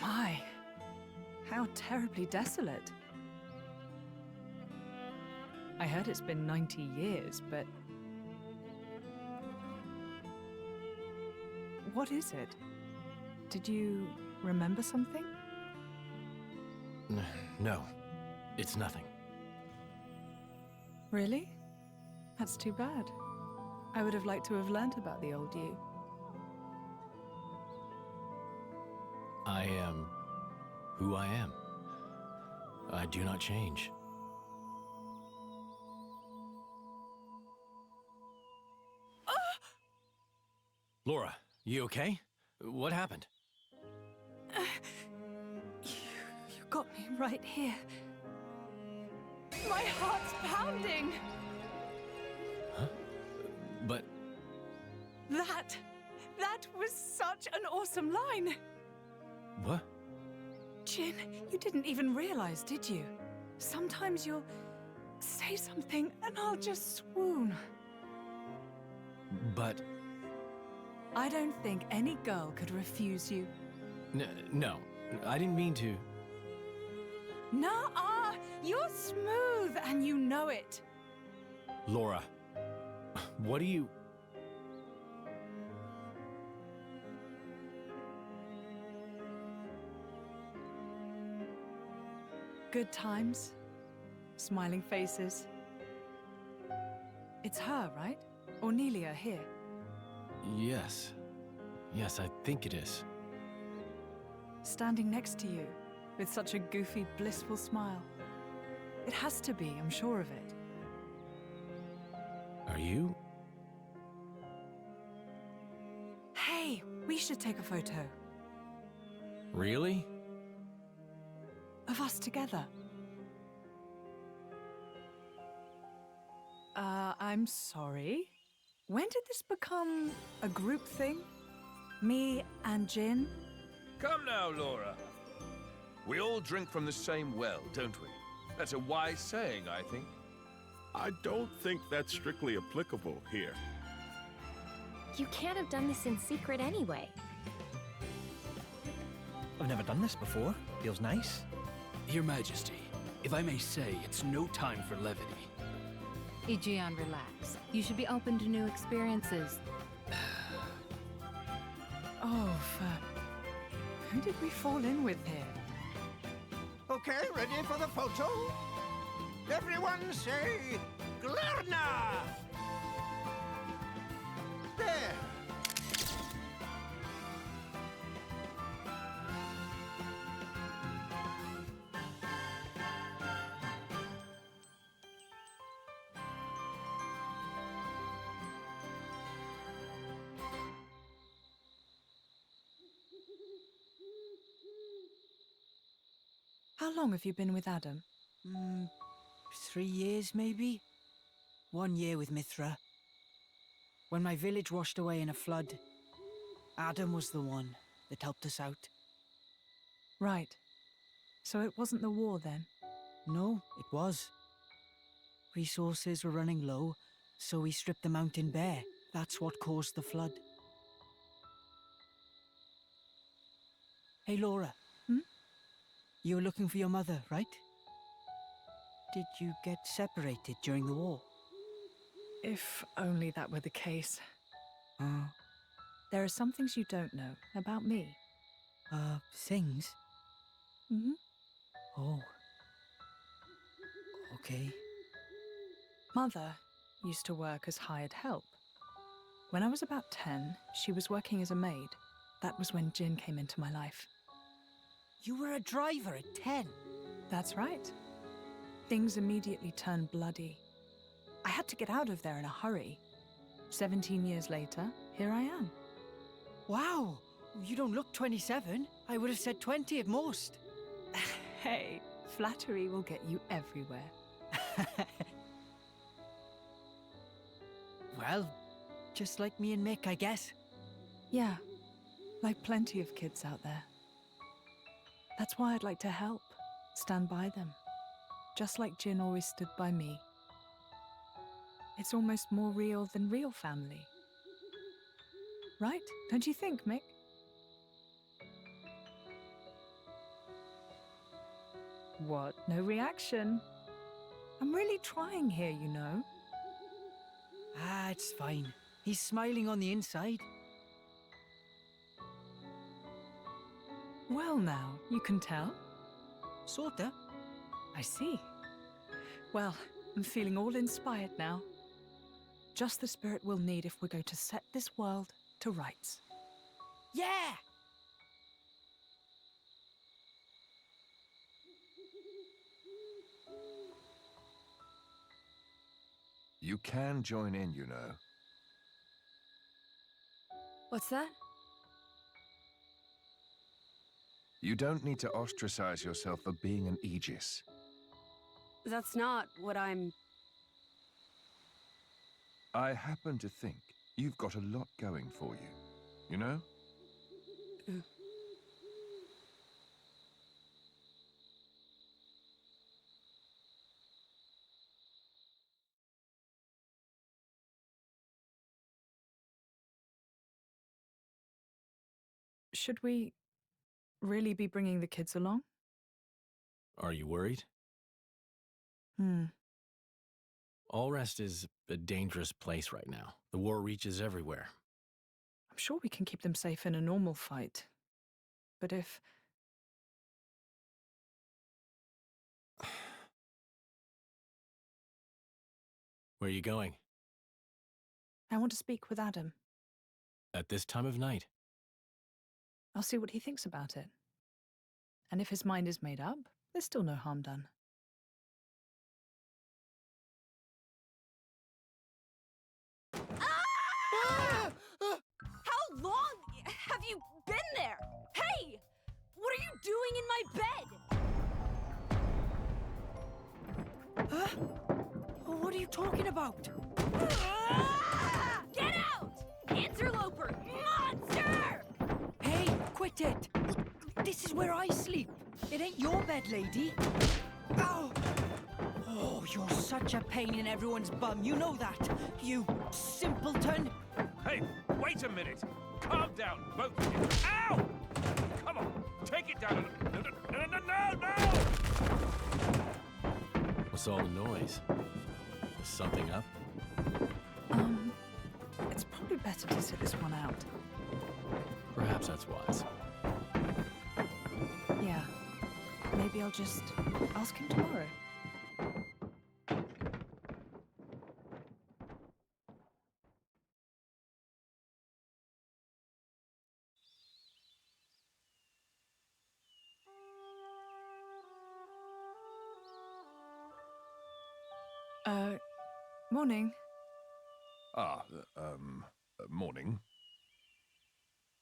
My, how terribly desolate. I heard it's been 90 years, but... What is it? Did you remember something? No, it's nothing. Really? That's too bad. I would have liked to have learnt about the old you. I am who I am. I do not change. Laura, you okay? What happened? You got me right here. My heart's pounding! But... That was such an awesome line! What? Jin, you didn't even realize, did you? Sometimes you'll say something and I'll just swoon. But... I don't think any girl could refuse you. No, I didn't mean to. Nuh-uh! You're smooth and you know it. Laura, what do you... Good times, smiling faces. It's her, right? Ornelia here. Yes. Yes, I think it is. Standing next to you, with such a goofy, blissful smile. It has to be, I'm sure of it. Are you? Hey, we should take a photo. Really? Of us together. I'm sorry. When did this become a group thing? Me and Jin? Come now, Laura. We all drink from the same well, don't we? That's a wise saying, I think. I don't think that's strictly applicable here. You can't have done this in secret anyway. I've never done this before. Feels nice. Your Majesty, if I may say, it's no time for levity. Aegeon, relax. You should be open to new experiences. Oh, who did we fall in with here? Okay, ready for the photo? Everyone say, Glerna! There. How long have you been with Adam? 3 years, maybe? 1 year with Mithra. When my village washed away in a flood, Adam was the one that helped us out. Right. So it wasn't the war then? No, it was. Resources were running low, so we stripped the mountain bare. That's what caused the flood. Hey, Laura. You were looking for your mother, right? Did you get separated during the war? If only that were the case. There are some things you don't know about me. Things? Mm-hmm. Oh. Okay. Mother used to work as hired help. When I was about 10, she was working as a maid. That was when Jin came into my life. You were a driver at 10? That's right. Things immediately turned bloody. I had to get out of there in a hurry. 17 years later, here I am. Wow! You don't look 27. I would have said 20 at most. Hey, flattery will get you everywhere. Well, just like me and Mick, I guess. Yeah, like plenty of kids out there. That's why I'd like to help, stand by them, just like Jin always stood by me. It's almost more real than real family. Right? Don't you think, Mick? What? No reaction? I'm really trying here, you know. It's fine. He's smiling on the inside. Well now, you can tell. Sorta. I see. Well, I'm feeling all inspired now. Just the spirit we'll need if we're going to set this world to rights. Yeah! You can join in, you know. What's that? You don't need to ostracize yourself for being an Aegis. That's not what I'm... I happen to think you've got a lot going for you, you know? Should we really be bringing the kids along? Are you worried? Auresco is a dangerous place right now. The war reaches everywhere. I'm sure we can keep them safe in a normal fight. But if... Where are you going? I want to speak with Adam. At this time of night? I'll see what he thinks about it. And if his mind is made up, there's still no harm done. How long have you been there? Hey! What are you doing in my bed? What are you talking about? Get out! Interloper! Monster! Hey, quit it! This is where I sleep. It ain't your bed, lady. Ow! Oh, you're such a pain in everyone's bum. You know that, you simpleton. Hey, wait a minute! Calm down, both of you! Ow! Come on, take it down! No! What's all the noise? Is something up? It's probably better to sit this one out. Perhaps that's wise. Yeah, maybe maybe I'll just ask him tomorrow. Morning. Morning.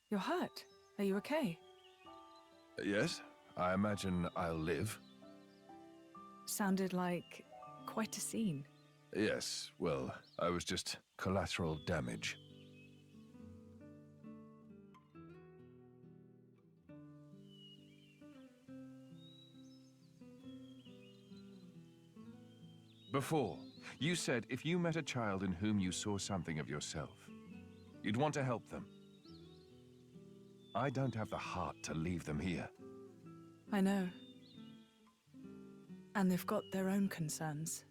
You're hurt. Are you okay? Yes, I imagine I'll live. Sounded like quite a scene. Yes, well, I was just collateral damage. Before, you said if you met a child in whom you saw something of yourself, you'd want to help them. I don't have the heart to leave them here. I know. And they've got their own concerns.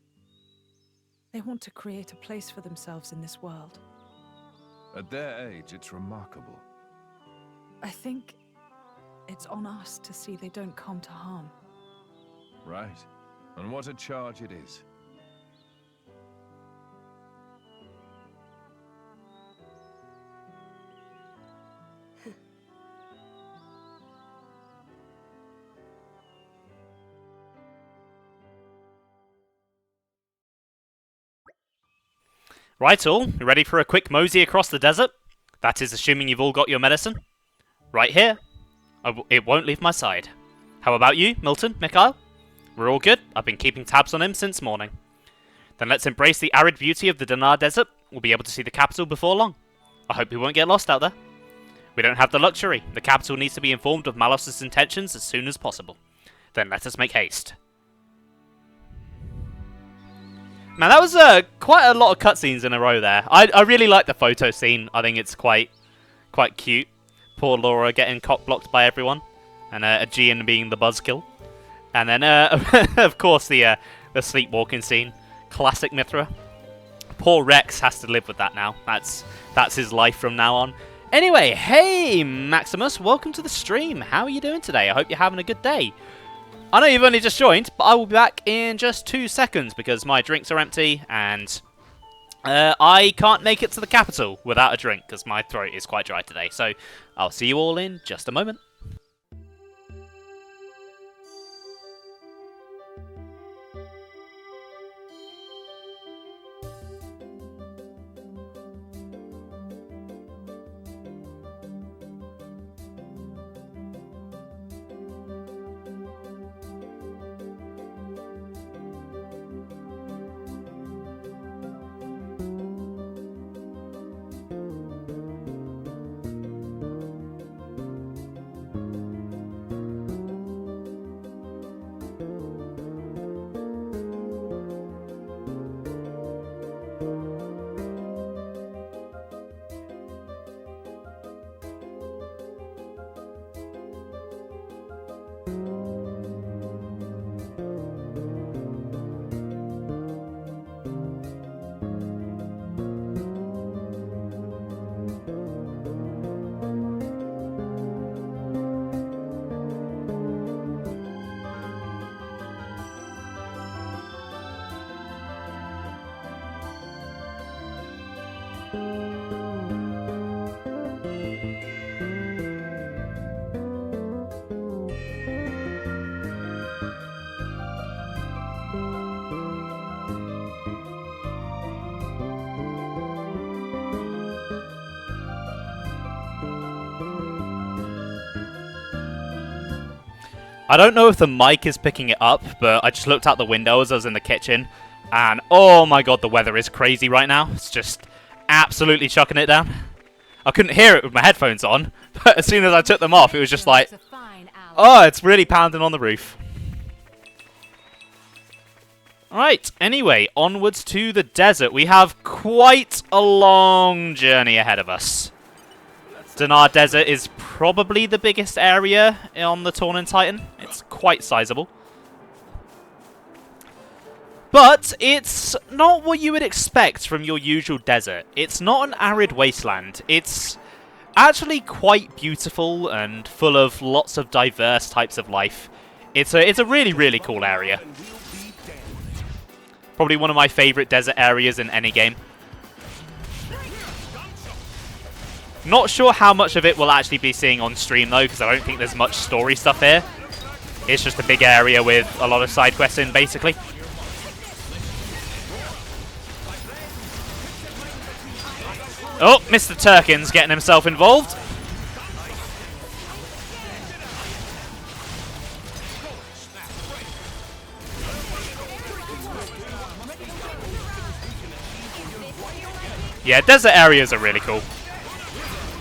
They want to create a place for themselves in this world. At their age, it's remarkable. I think it's on us to see they don't come to harm. Right. And what a charge it is. Right all, you ready for a quick mosey across the desert? That is assuming you've all got your medicine. Right here. It won't leave my side. How about you, Milton, Mikhail? We're all good. I've been keeping tabs on him since morning. Then let's embrace the arid beauty of the Danaagh Desert. We'll be able to see the capital before long. I hope we won't get lost out there. We don't have the luxury. The capital needs to be informed of Malos's intentions as soon as possible. Then let us make haste. Man, that was quite a lot of cutscenes in a row there. I really like the photo scene. I think it's quite cute. Poor Laura getting cock-blocked by everyone. And Aegean being the buzzkill. And then, of course, the sleepwalking scene. Classic Mithra. Poor Rex has to live with that now. That's his life from now on. Anyway, hey Maximus, welcome to the stream. How are you doing today? I hope you're having a good day. I know you've only just joined, but I will be back in just 2 seconds because my drinks are empty and I can't make it to the capital without a drink because my throat is quite dry today. So I'll see you all in just a moment. I don't know if the mic is picking it up, but I just looked out the window as I was in the kitchen, and oh my god, the weather is crazy right now. It's just absolutely chucking it down. I couldn't hear it with my headphones on, but as soon as I took them off, it was just like, oh, it's really pounding on the roof. Alright, anyway, onwards to the desert. We have quite a long journey ahead of us. Danaagh Desert is probably the biggest area on the Torna Titan. It's quite sizable. But it's not what you would expect from your usual desert. It's not an arid wasteland. It's actually quite beautiful and full of lots of diverse types of life. It's a really, really cool area. Probably one of my favourite desert areas in any game. Not sure how much of it we'll actually be seeing on stream though, because I don't think there's much story stuff here. It's just a big area with a lot of side quests in, basically. Oh, Mr. Turkin's getting himself involved. Yeah, desert areas are really cool.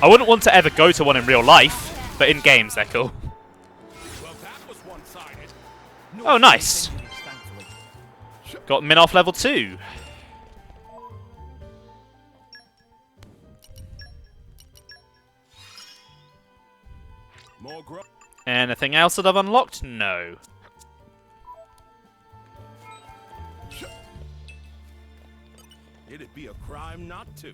I wouldn't want to ever go to one in real life, but in games they're cool. Oh, nice. Got Minoth level 2. Anything else that I've unlocked? No. It'd be a crime not to.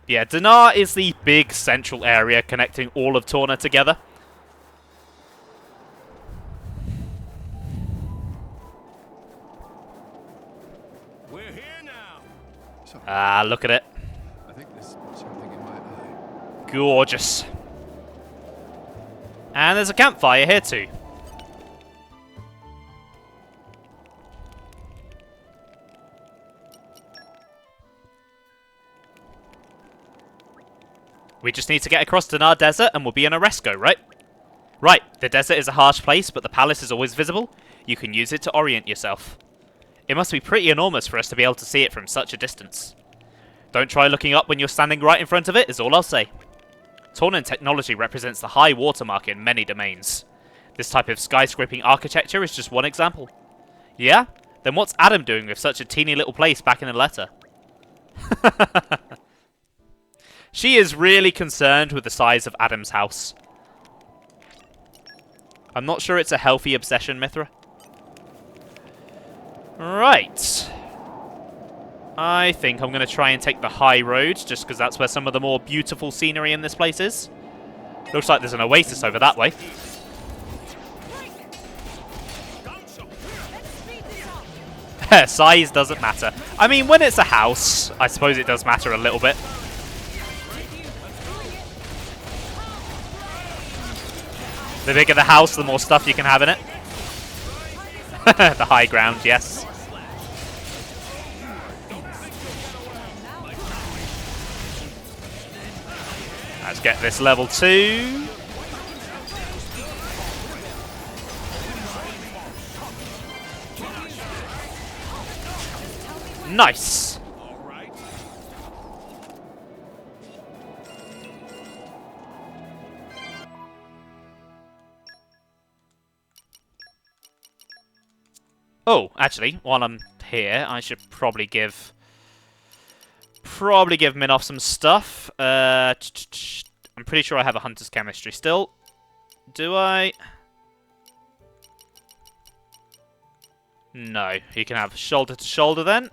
Yeah, Danaagh is the big central area connecting all of Torna together. We're here now. Ah, look at it. I think there's something in my eye. Gorgeous. And there's a campfire here too. We just need to get across Danaagh Desert and we'll be in Auresco, right? Right, the desert is a harsh place, but the palace is always visible. You can use it to orient yourself. It must be pretty enormous for us to be able to see it from such a distance. Don't try looking up when you're standing right in front of it, is all I'll say. Tornan technology represents the high watermark in many domains. This type of skyscraping architecture is just one example. Yeah? Then what's Adam doing with such a teeny little place back in Aletta? She is really concerned with the size of Adam's house. I'm not sure it's a healthy obsession, Mithra. Right. I think I'm going to try and take the high road, just because that's where some of the more beautiful scenery in this place is. Looks like there's an oasis over that way. Size doesn't matter. I mean, when it's a house, I suppose it does matter a little bit. The bigger the house, the more stuff you can have in it. The high ground, yes. Let's get this level 2. Nice. Oh, actually, while I'm here, I should probably give Minoth some stuff. I'm pretty sure I have a hunter's chemistry still. Do I? No, he can have shoulder to shoulder then.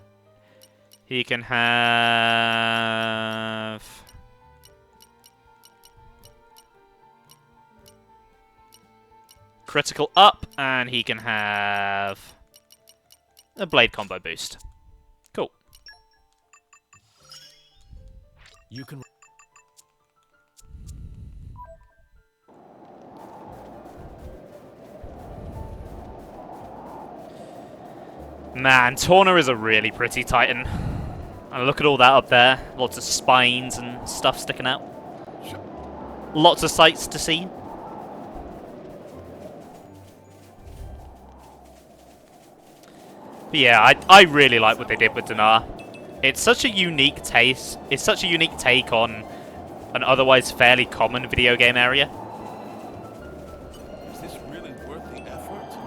He can have critical up, and he can have a blade combo boost. Cool. You can. Man, Torna is a really pretty Titan. And look at all that up there. Lots of spines and stuff sticking out. Lots of sights to see. But yeah, I really like what they did with Danaagh. It's such a unique taste. It's such a unique take on an otherwise fairly common video game area. Is this really worth the effort?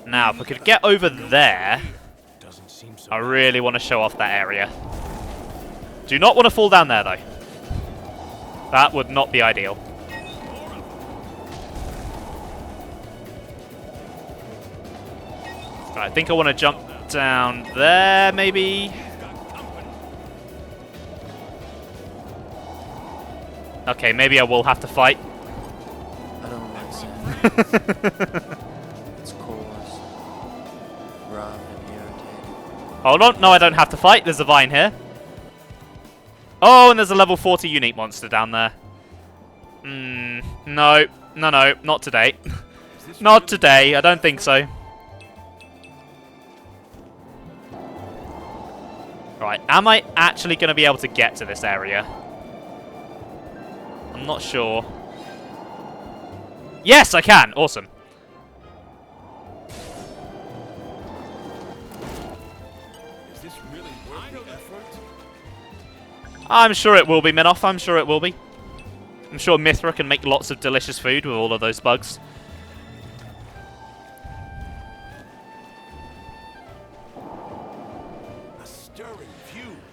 Now, if we could get over there, I really want to show off that area. Do not want to fall down there, though. That would not be ideal. I think I want to jump down there, maybe. Okay, maybe I will have to fight. I don't like sand. It's coarse, rough, and irritating. Hold on, no, I don't have to fight. There's a vine here. Oh, and there's a level 40 unique monster down there. No, not today. Not today, I don't think so. Right, am I actually going to be able to get to this area? I'm not sure. Yes, I can! Awesome. Is this really worth the effort? I'm sure it will be, Minoth. I'm sure it will be. I'm sure Mithra can make lots of delicious food with all of those bugs.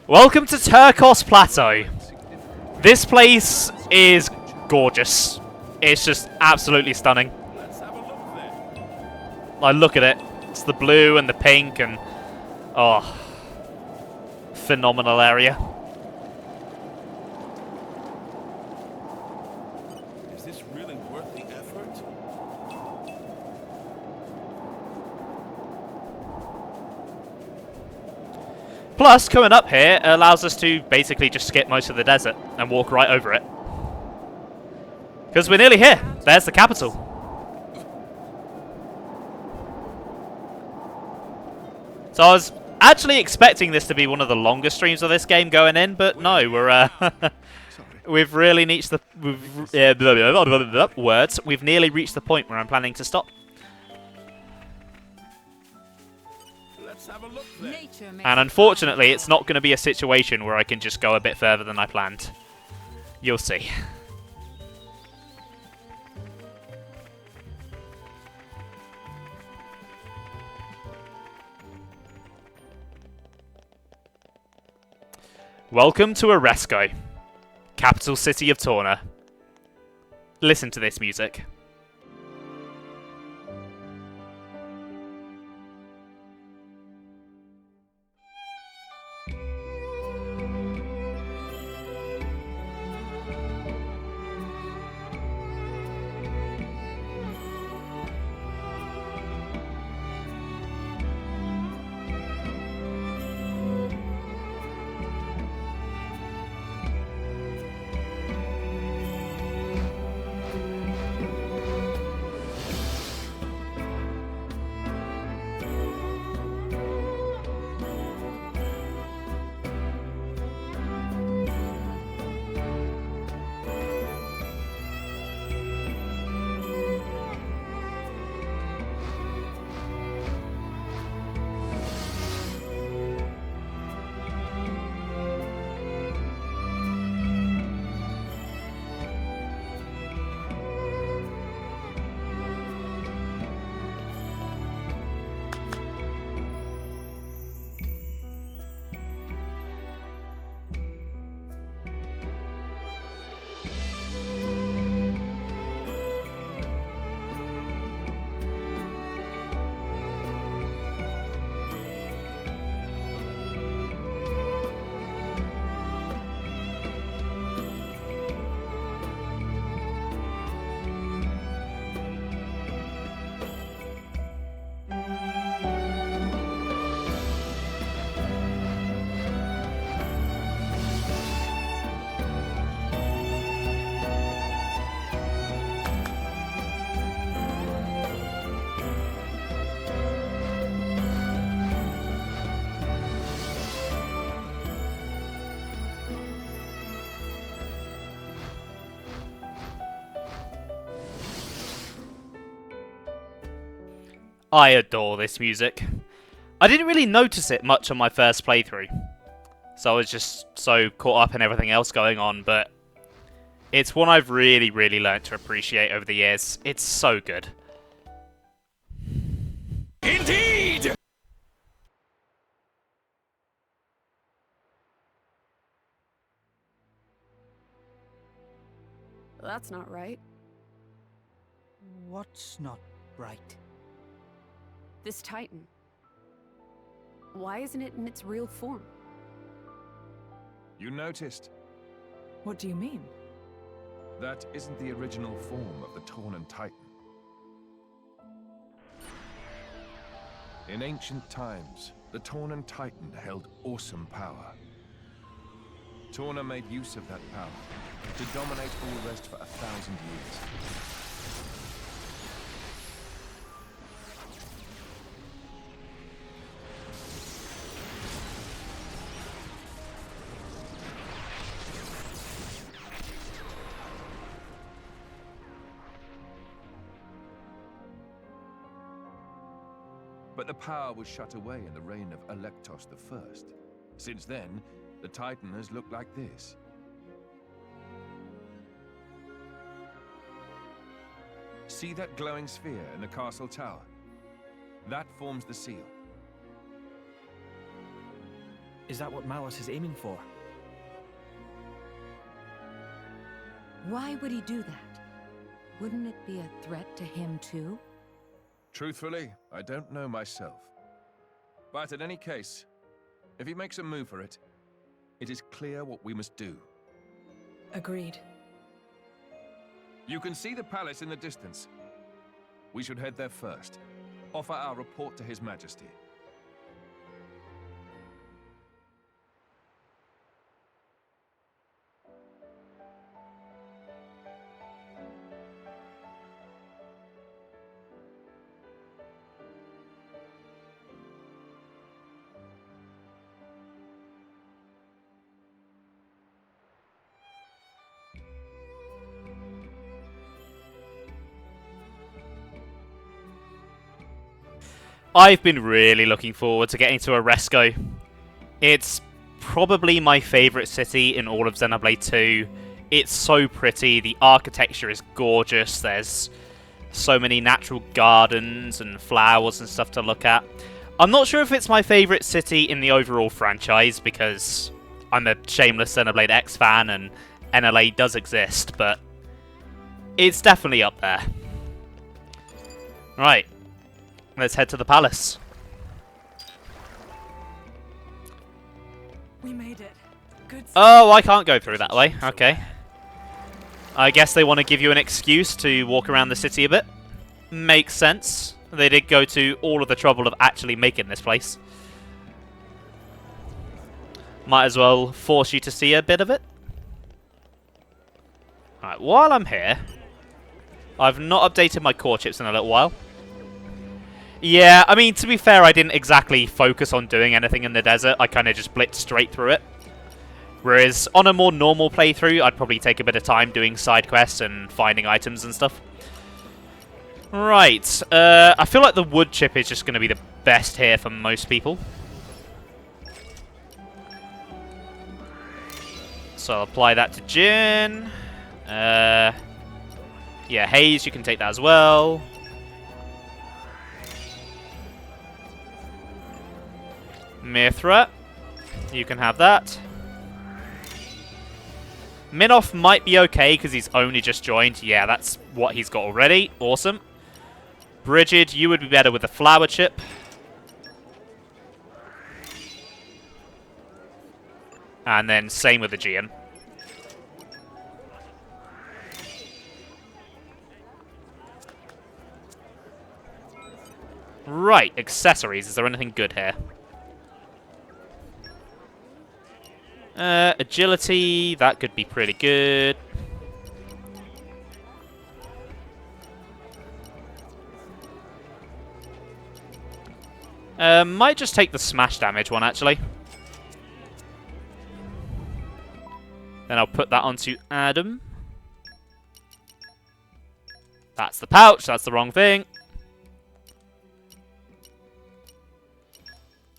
Welcome to Turkos Plateau. This place is gorgeous. It's just absolutely stunning. Like, look at it. It's the blue and the pink and... oh. Phenomenal area. Is this really worth the effort? Plus, coming up here allows us to basically just skip most of the desert and walk right over it. Because we're nearly here. There's the capital. So I was actually expecting this to be one of the longer streams of this game going in, but no, we're we've really reached the We've nearly reached the point where I'm planning to stop. And unfortunately, it's not going to be a situation where I can just go a bit further than I planned. You'll see. Welcome to Auresco, capital city of Torna. Listen to this music. I adore this music. I didn't really notice it much on my first playthrough, so I was just so caught up in everything else going on, but it's one I've really, really learnt to appreciate over the years. It's so good. Indeed! That's not right. What's not right? This Titan. Why isn't it in its real form? You noticed. What do you mean? That isn't the original form of the Torna Titan. In ancient times, the Torna Titan held awesome power. Torna made use of that power to dominate all rest for 1,000 years. But the power was shut away in the reign of Aletta I. Since then, the Titan has looked like this. See that glowing sphere in the castle tower? That forms the seal. Is that what Malice is aiming for? Why would he do that? Wouldn't it be a threat to him too? Truthfully, I don't know myself. But in any case, if he makes a move for it, it is clear what we must do. Agreed. You can see the palace in the distance. We should head there first. Offer our report to His Majesty. I've been really looking forward to getting to Auresco. It's probably my favourite city in all of Xenoblade 2. It's so pretty, the architecture is gorgeous, there's so many natural gardens and flowers and stuff to look at. I'm not sure if it's my favourite city in the overall franchise, because I'm a shameless Xenoblade X fan and NLA does exist, but it's definitely up there. Right. Let's head to the palace. We made it. Good. Oh, I can't go through that way. Okay. I guess they want to give you an excuse to walk around the city a bit. Makes sense. They did go to all of the trouble of actually making this place. Might as well force you to see a bit of it. Alright, while I'm here, I've not updated my core chips in a little while. Yeah, I mean, to be fair, I didn't exactly focus on doing anything in the desert. I kind of just blitzed straight through it. Whereas on a more normal playthrough, I'd probably take a bit of time doing side quests and finding items and stuff. Right, I feel like the wood chip is just going to be the best here for most people. So I'll apply that to Jin. Yeah, Haze, you can take that as well. Mithra, you can have that. Minoth might be okay because he's only just joined. Yeah, that's what he's got already. Awesome. Brigid, you would be better with the flower chip. And then same with the Gian. Right, accessories. Is there anything good here? Agility, that could be pretty good. Might just take the smash damage one, actually. Then I'll put that onto Adam. That's the pouch, that's the wrong thing.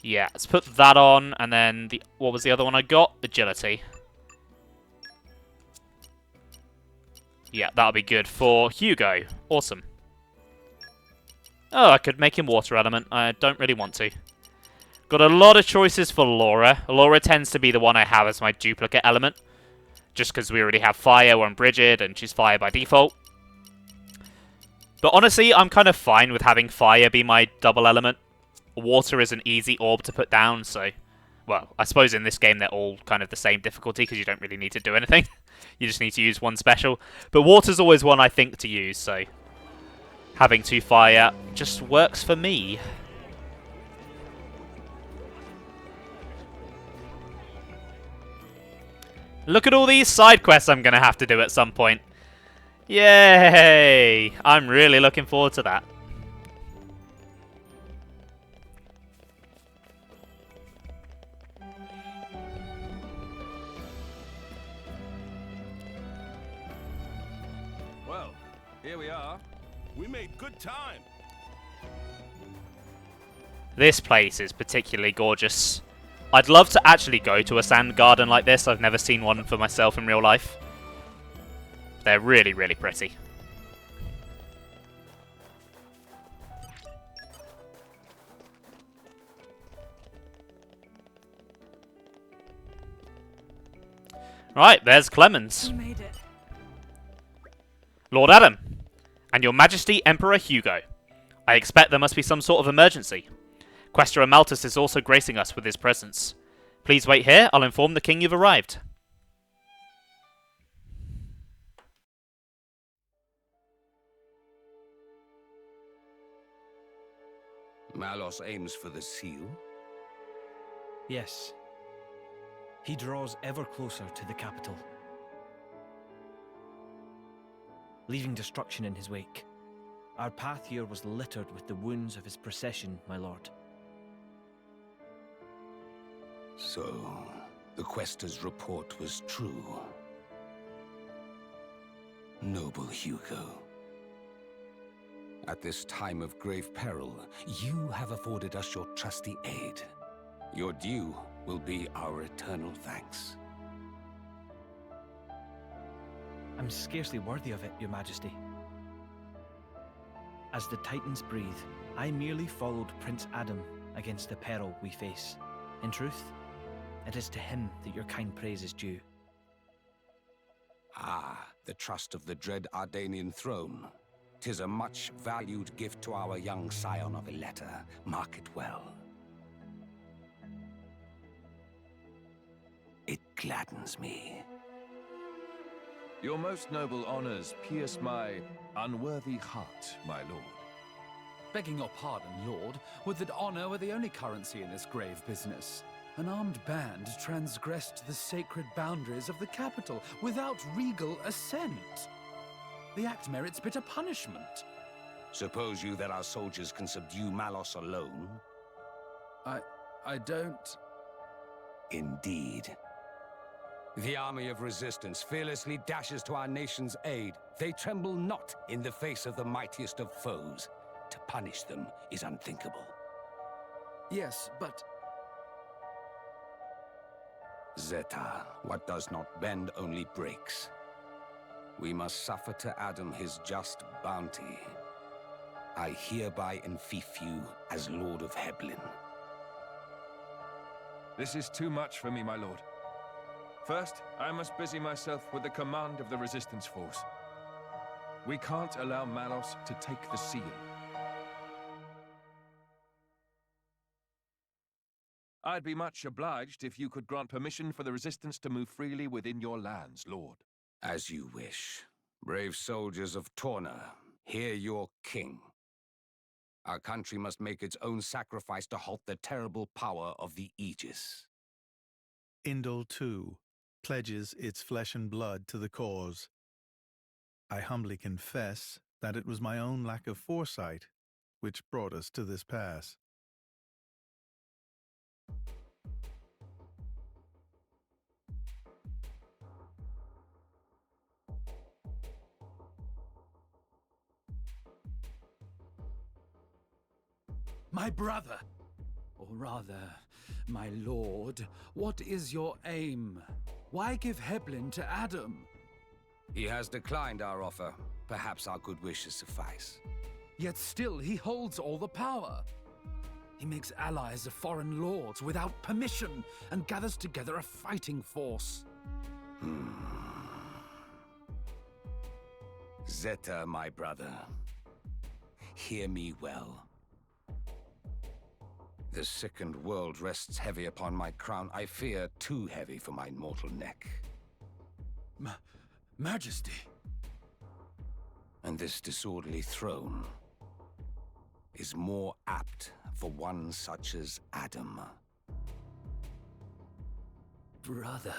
Yeah, let's put that on, and then what was the other one I got? Agility. Yeah, that'll be good for Hugo. Awesome. Oh, I could make him water element. I don't really want to. Got a lot of choices for Laura. Laura tends to be the one I have as my duplicate element. Just because we already have fire on Brigid, and she's fire by default. But honestly, I'm kind of fine with having fire be my double element. Water is an easy orb to put down, so Well, I suppose in this game they're all kind of the same difficulty because you don't really need to do anything. You just need to use one special. But water's always one I think to use, so having 2 fire just works for me. Look at all these side quests I'm going to have to do at some point. Yay! I'm really looking forward to that. Well, here we are. We made good time. This place is particularly gorgeous. I'd love to actually go to a sand garden like this. I've never seen one for myself in real life. They're really, really pretty. Right, there's Clemens. We made it. Lord Adam, and Your Majesty Emperor Hugo. I expect there must be some sort of emergency. Questor Maltus is also gracing us with his presence. Please wait here, I'll inform the king you've arrived. Malos aims for the seal? Yes. He draws ever closer to the capital, leaving destruction in his wake. Our path here was littered with the wounds of his procession, my lord. So, the Questor's report was true. Noble Hugo. At this time of grave peril, you have afforded us your trusty aid. Your due will be our eternal thanks. I'm scarcely worthy of it, Your Majesty. As the Titans breathe, I merely followed Prince Adam against the peril we face. In truth, it is to him that your kind praise is due. Ah, the trust of the dread Ardanian throne. 'Tis a much valued gift to our young scion of Aletta. Mark it well. It gladdens me. Your most noble honors pierce my unworthy heart, my lord. Begging your pardon, Lord, would that honor were the only currency in this grave business. An armed band transgressed the sacred boundaries of the capital without regal assent. The act merits bitter punishment. Suppose you that our soldiers can subdue Malos alone? I don't... Indeed. The army of resistance fearlessly dashes to our nation's aid. They tremble not in the face of the mightiest of foes. To punish them is unthinkable. Yes, but... Zeta, what does not bend only breaks. We must suffer to Adam his just bounty. I hereby enfeoff you as Lord of Heblin. This is too much for me, my lord. First, I must busy myself with the command of the resistance force. We can't allow Malos to take the seal. I'd be much obliged if you could grant permission for the resistance to move freely within your lands, lord. As you wish. Brave soldiers of Torna, hear your king. Our country must make its own sacrifice to halt the terrible power of the Aegis. Indol, too, pledges its flesh and blood to the cause. I humbly confess that it was my own lack of foresight which brought us to this pass. My brother, or rather, my lord, what is your aim? Why give Heblin to Adam? He has declined our offer. Perhaps our good wishes suffice. Yet still he holds all the power. He makes allies of foreign lords without permission and gathers together a fighting force. Zeta, my brother, hear me well. The sickened world rests heavy upon my crown. I fear too heavy for my mortal neck. Majesty. And this disorderly throne is more apt for one such as Adam. Brother,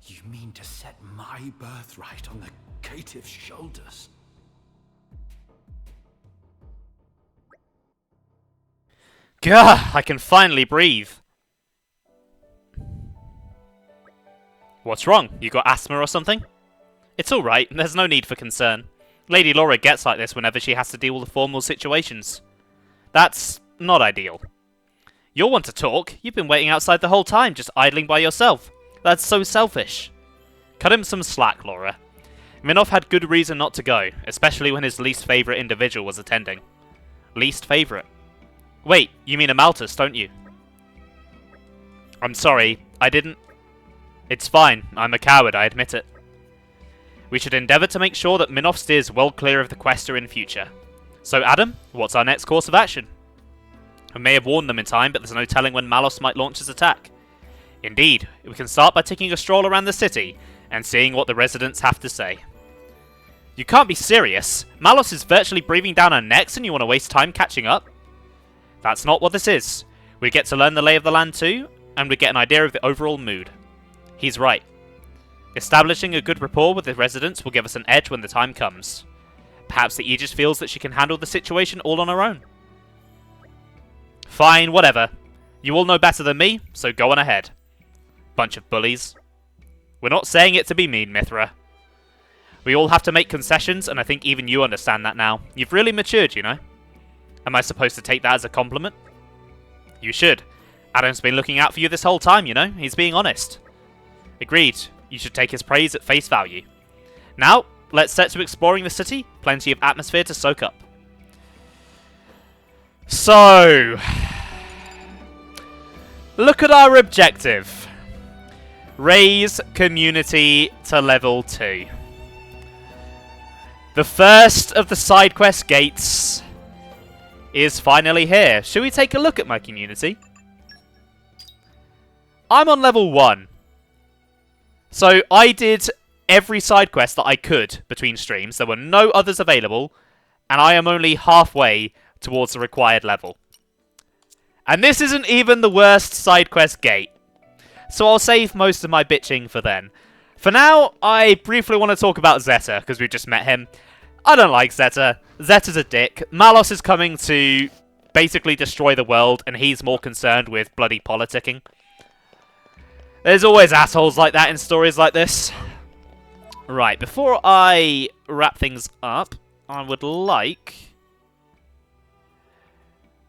you mean to set my birthright on the caitiff's shoulders? Gah, I can finally breathe. What's wrong? You got asthma or something? It's alright, there's no need for concern. Lady Laura gets like this whenever she has to deal with formal situations. That's not ideal. You'll want to talk. You've been waiting outside the whole time, just idling by yourself. That's so selfish. Cut him some slack, Laura. Minoth had good reason not to go, especially when his least favourite individual was attending. Least favourite? Wait, you mean Amaltus, don't you? I'm sorry, I didn't... It's fine, I'm a coward, I admit it. We should endeavour to make sure that Minoth steers well clear of the Quester in future. So Adam, what's our next course of action? I may have warned them in time, but there's no telling when Malos might launch his attack. Indeed, we can start by taking a stroll around the city and seeing what the residents have to say. You can't be serious. Malos is virtually breathing down our necks and you want to waste time catching up? That's not what this is. We get to learn the lay of the land too, and we get an idea of the overall mood. He's right. Establishing a good rapport with the residents will give us an edge when the time comes. Perhaps the Aegis feels that she can handle the situation all on her own. Fine, whatever. You all know better than me, so go on ahead. Bunch of bullies. We're not saying it to be mean, Mithra. We all have to make concessions, and I think even you understand that now. You've really matured, you know. Am I supposed to take that as a compliment? You should. Adam's been looking out for you this whole time, you know. He's being honest. Agreed. You should take his praise at face value. Now, let's set to exploring the city. Plenty of atmosphere to soak up. So, look at our objective. Raise community to level 2. The first of the side quest gates is finally here. Should we take a look at my community? I'm on level 1. So I did every side quest that I could between streams. There were no others available, and I am only halfway towards the required level. And this isn't even the worst side quest gate. So I'll save most of my bitching for then. For now, I briefly want to talk about Zeta, because we just met him. I don't like Zeta. Zeta's a dick. Malos is coming to basically destroy the world, and he's more concerned with bloody politicking. There's always assholes like that in stories like this. Right, before I wrap things up, I would like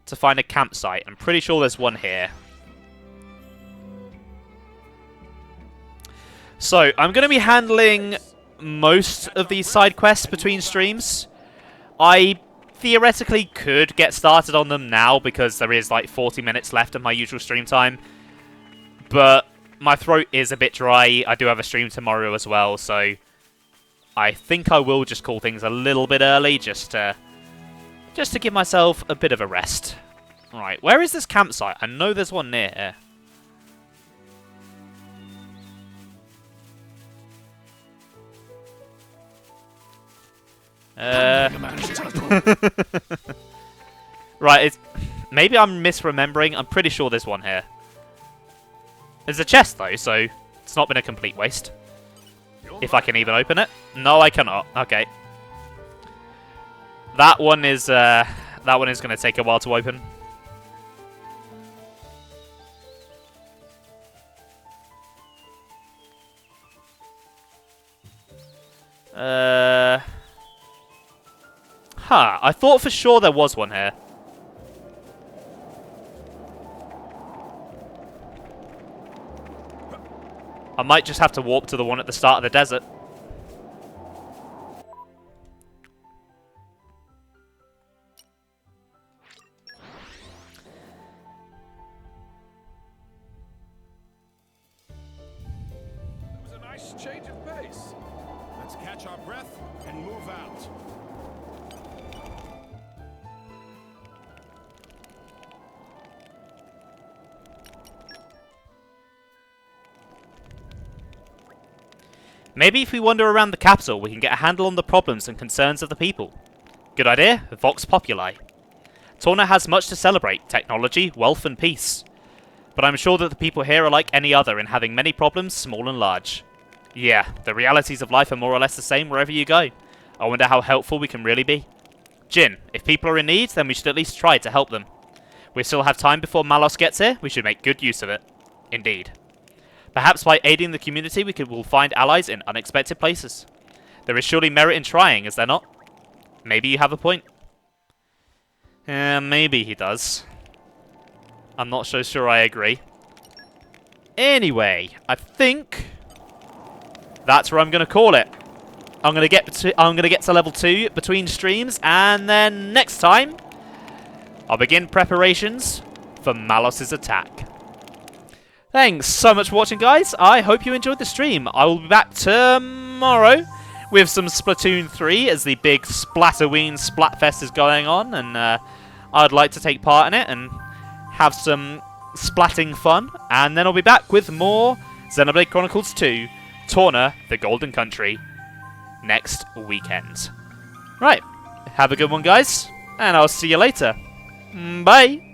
to find a campsite. I'm pretty sure there's one here. So, I'm going to be handling most of these side quests between streams. I theoretically could get started on them now because there is like 40 minutes left of my usual stream time. But my throat is a bit dry. I do have a stream tomorrow as well, so I think I will just call things a little bit early just to give myself a bit of a rest. Right, where is this campsite? I know there's one near here. Right, maybe I'm misremembering. I'm pretty sure there's one here. There's a chest though, so it's not been a complete waste. If I can even open it. No, I cannot. Okay. That one is going to take a while to open. Huh, I thought for sure there was one here. I might just have to warp to the one at the start of the desert. It was a nice change of pace. Let's catch our breath and move out. Maybe if we wander around the capital, we can get a handle on the problems and concerns of the people. Good idea, Vox Populi. Torna has much to celebrate, technology, wealth and peace. But I'm sure that the people here are like any other in having many problems, small and large. Yeah, the realities of life are more or less the same wherever you go. I wonder how helpful we can really be. Jin, if people are in need, then we should at least try to help them. We still have time before Malos gets here, we should make good use of it. Indeed. Perhaps by aiding the community will find allies in unexpected places. There is surely merit in trying, is there not? Maybe you have a point. Maybe he does. I'm not so sure I agree. Anyway, I think that's where I'm going to call it. I'm going to get to level 2 between streams, and then next time I'll begin preparations for Malos' attack. Thanks so much for watching, guys. I hope you enjoyed the stream. I will be back tomorrow with some Splatoon 3 as the big Splatterween Splatfest is going on, and I'd like to take part in it and have some splatting fun. And then I'll be back with more Xenoblade Chronicles 2, Torna, the Golden Country, next weekend. Right, have a good one, guys, and I'll see you later. Bye!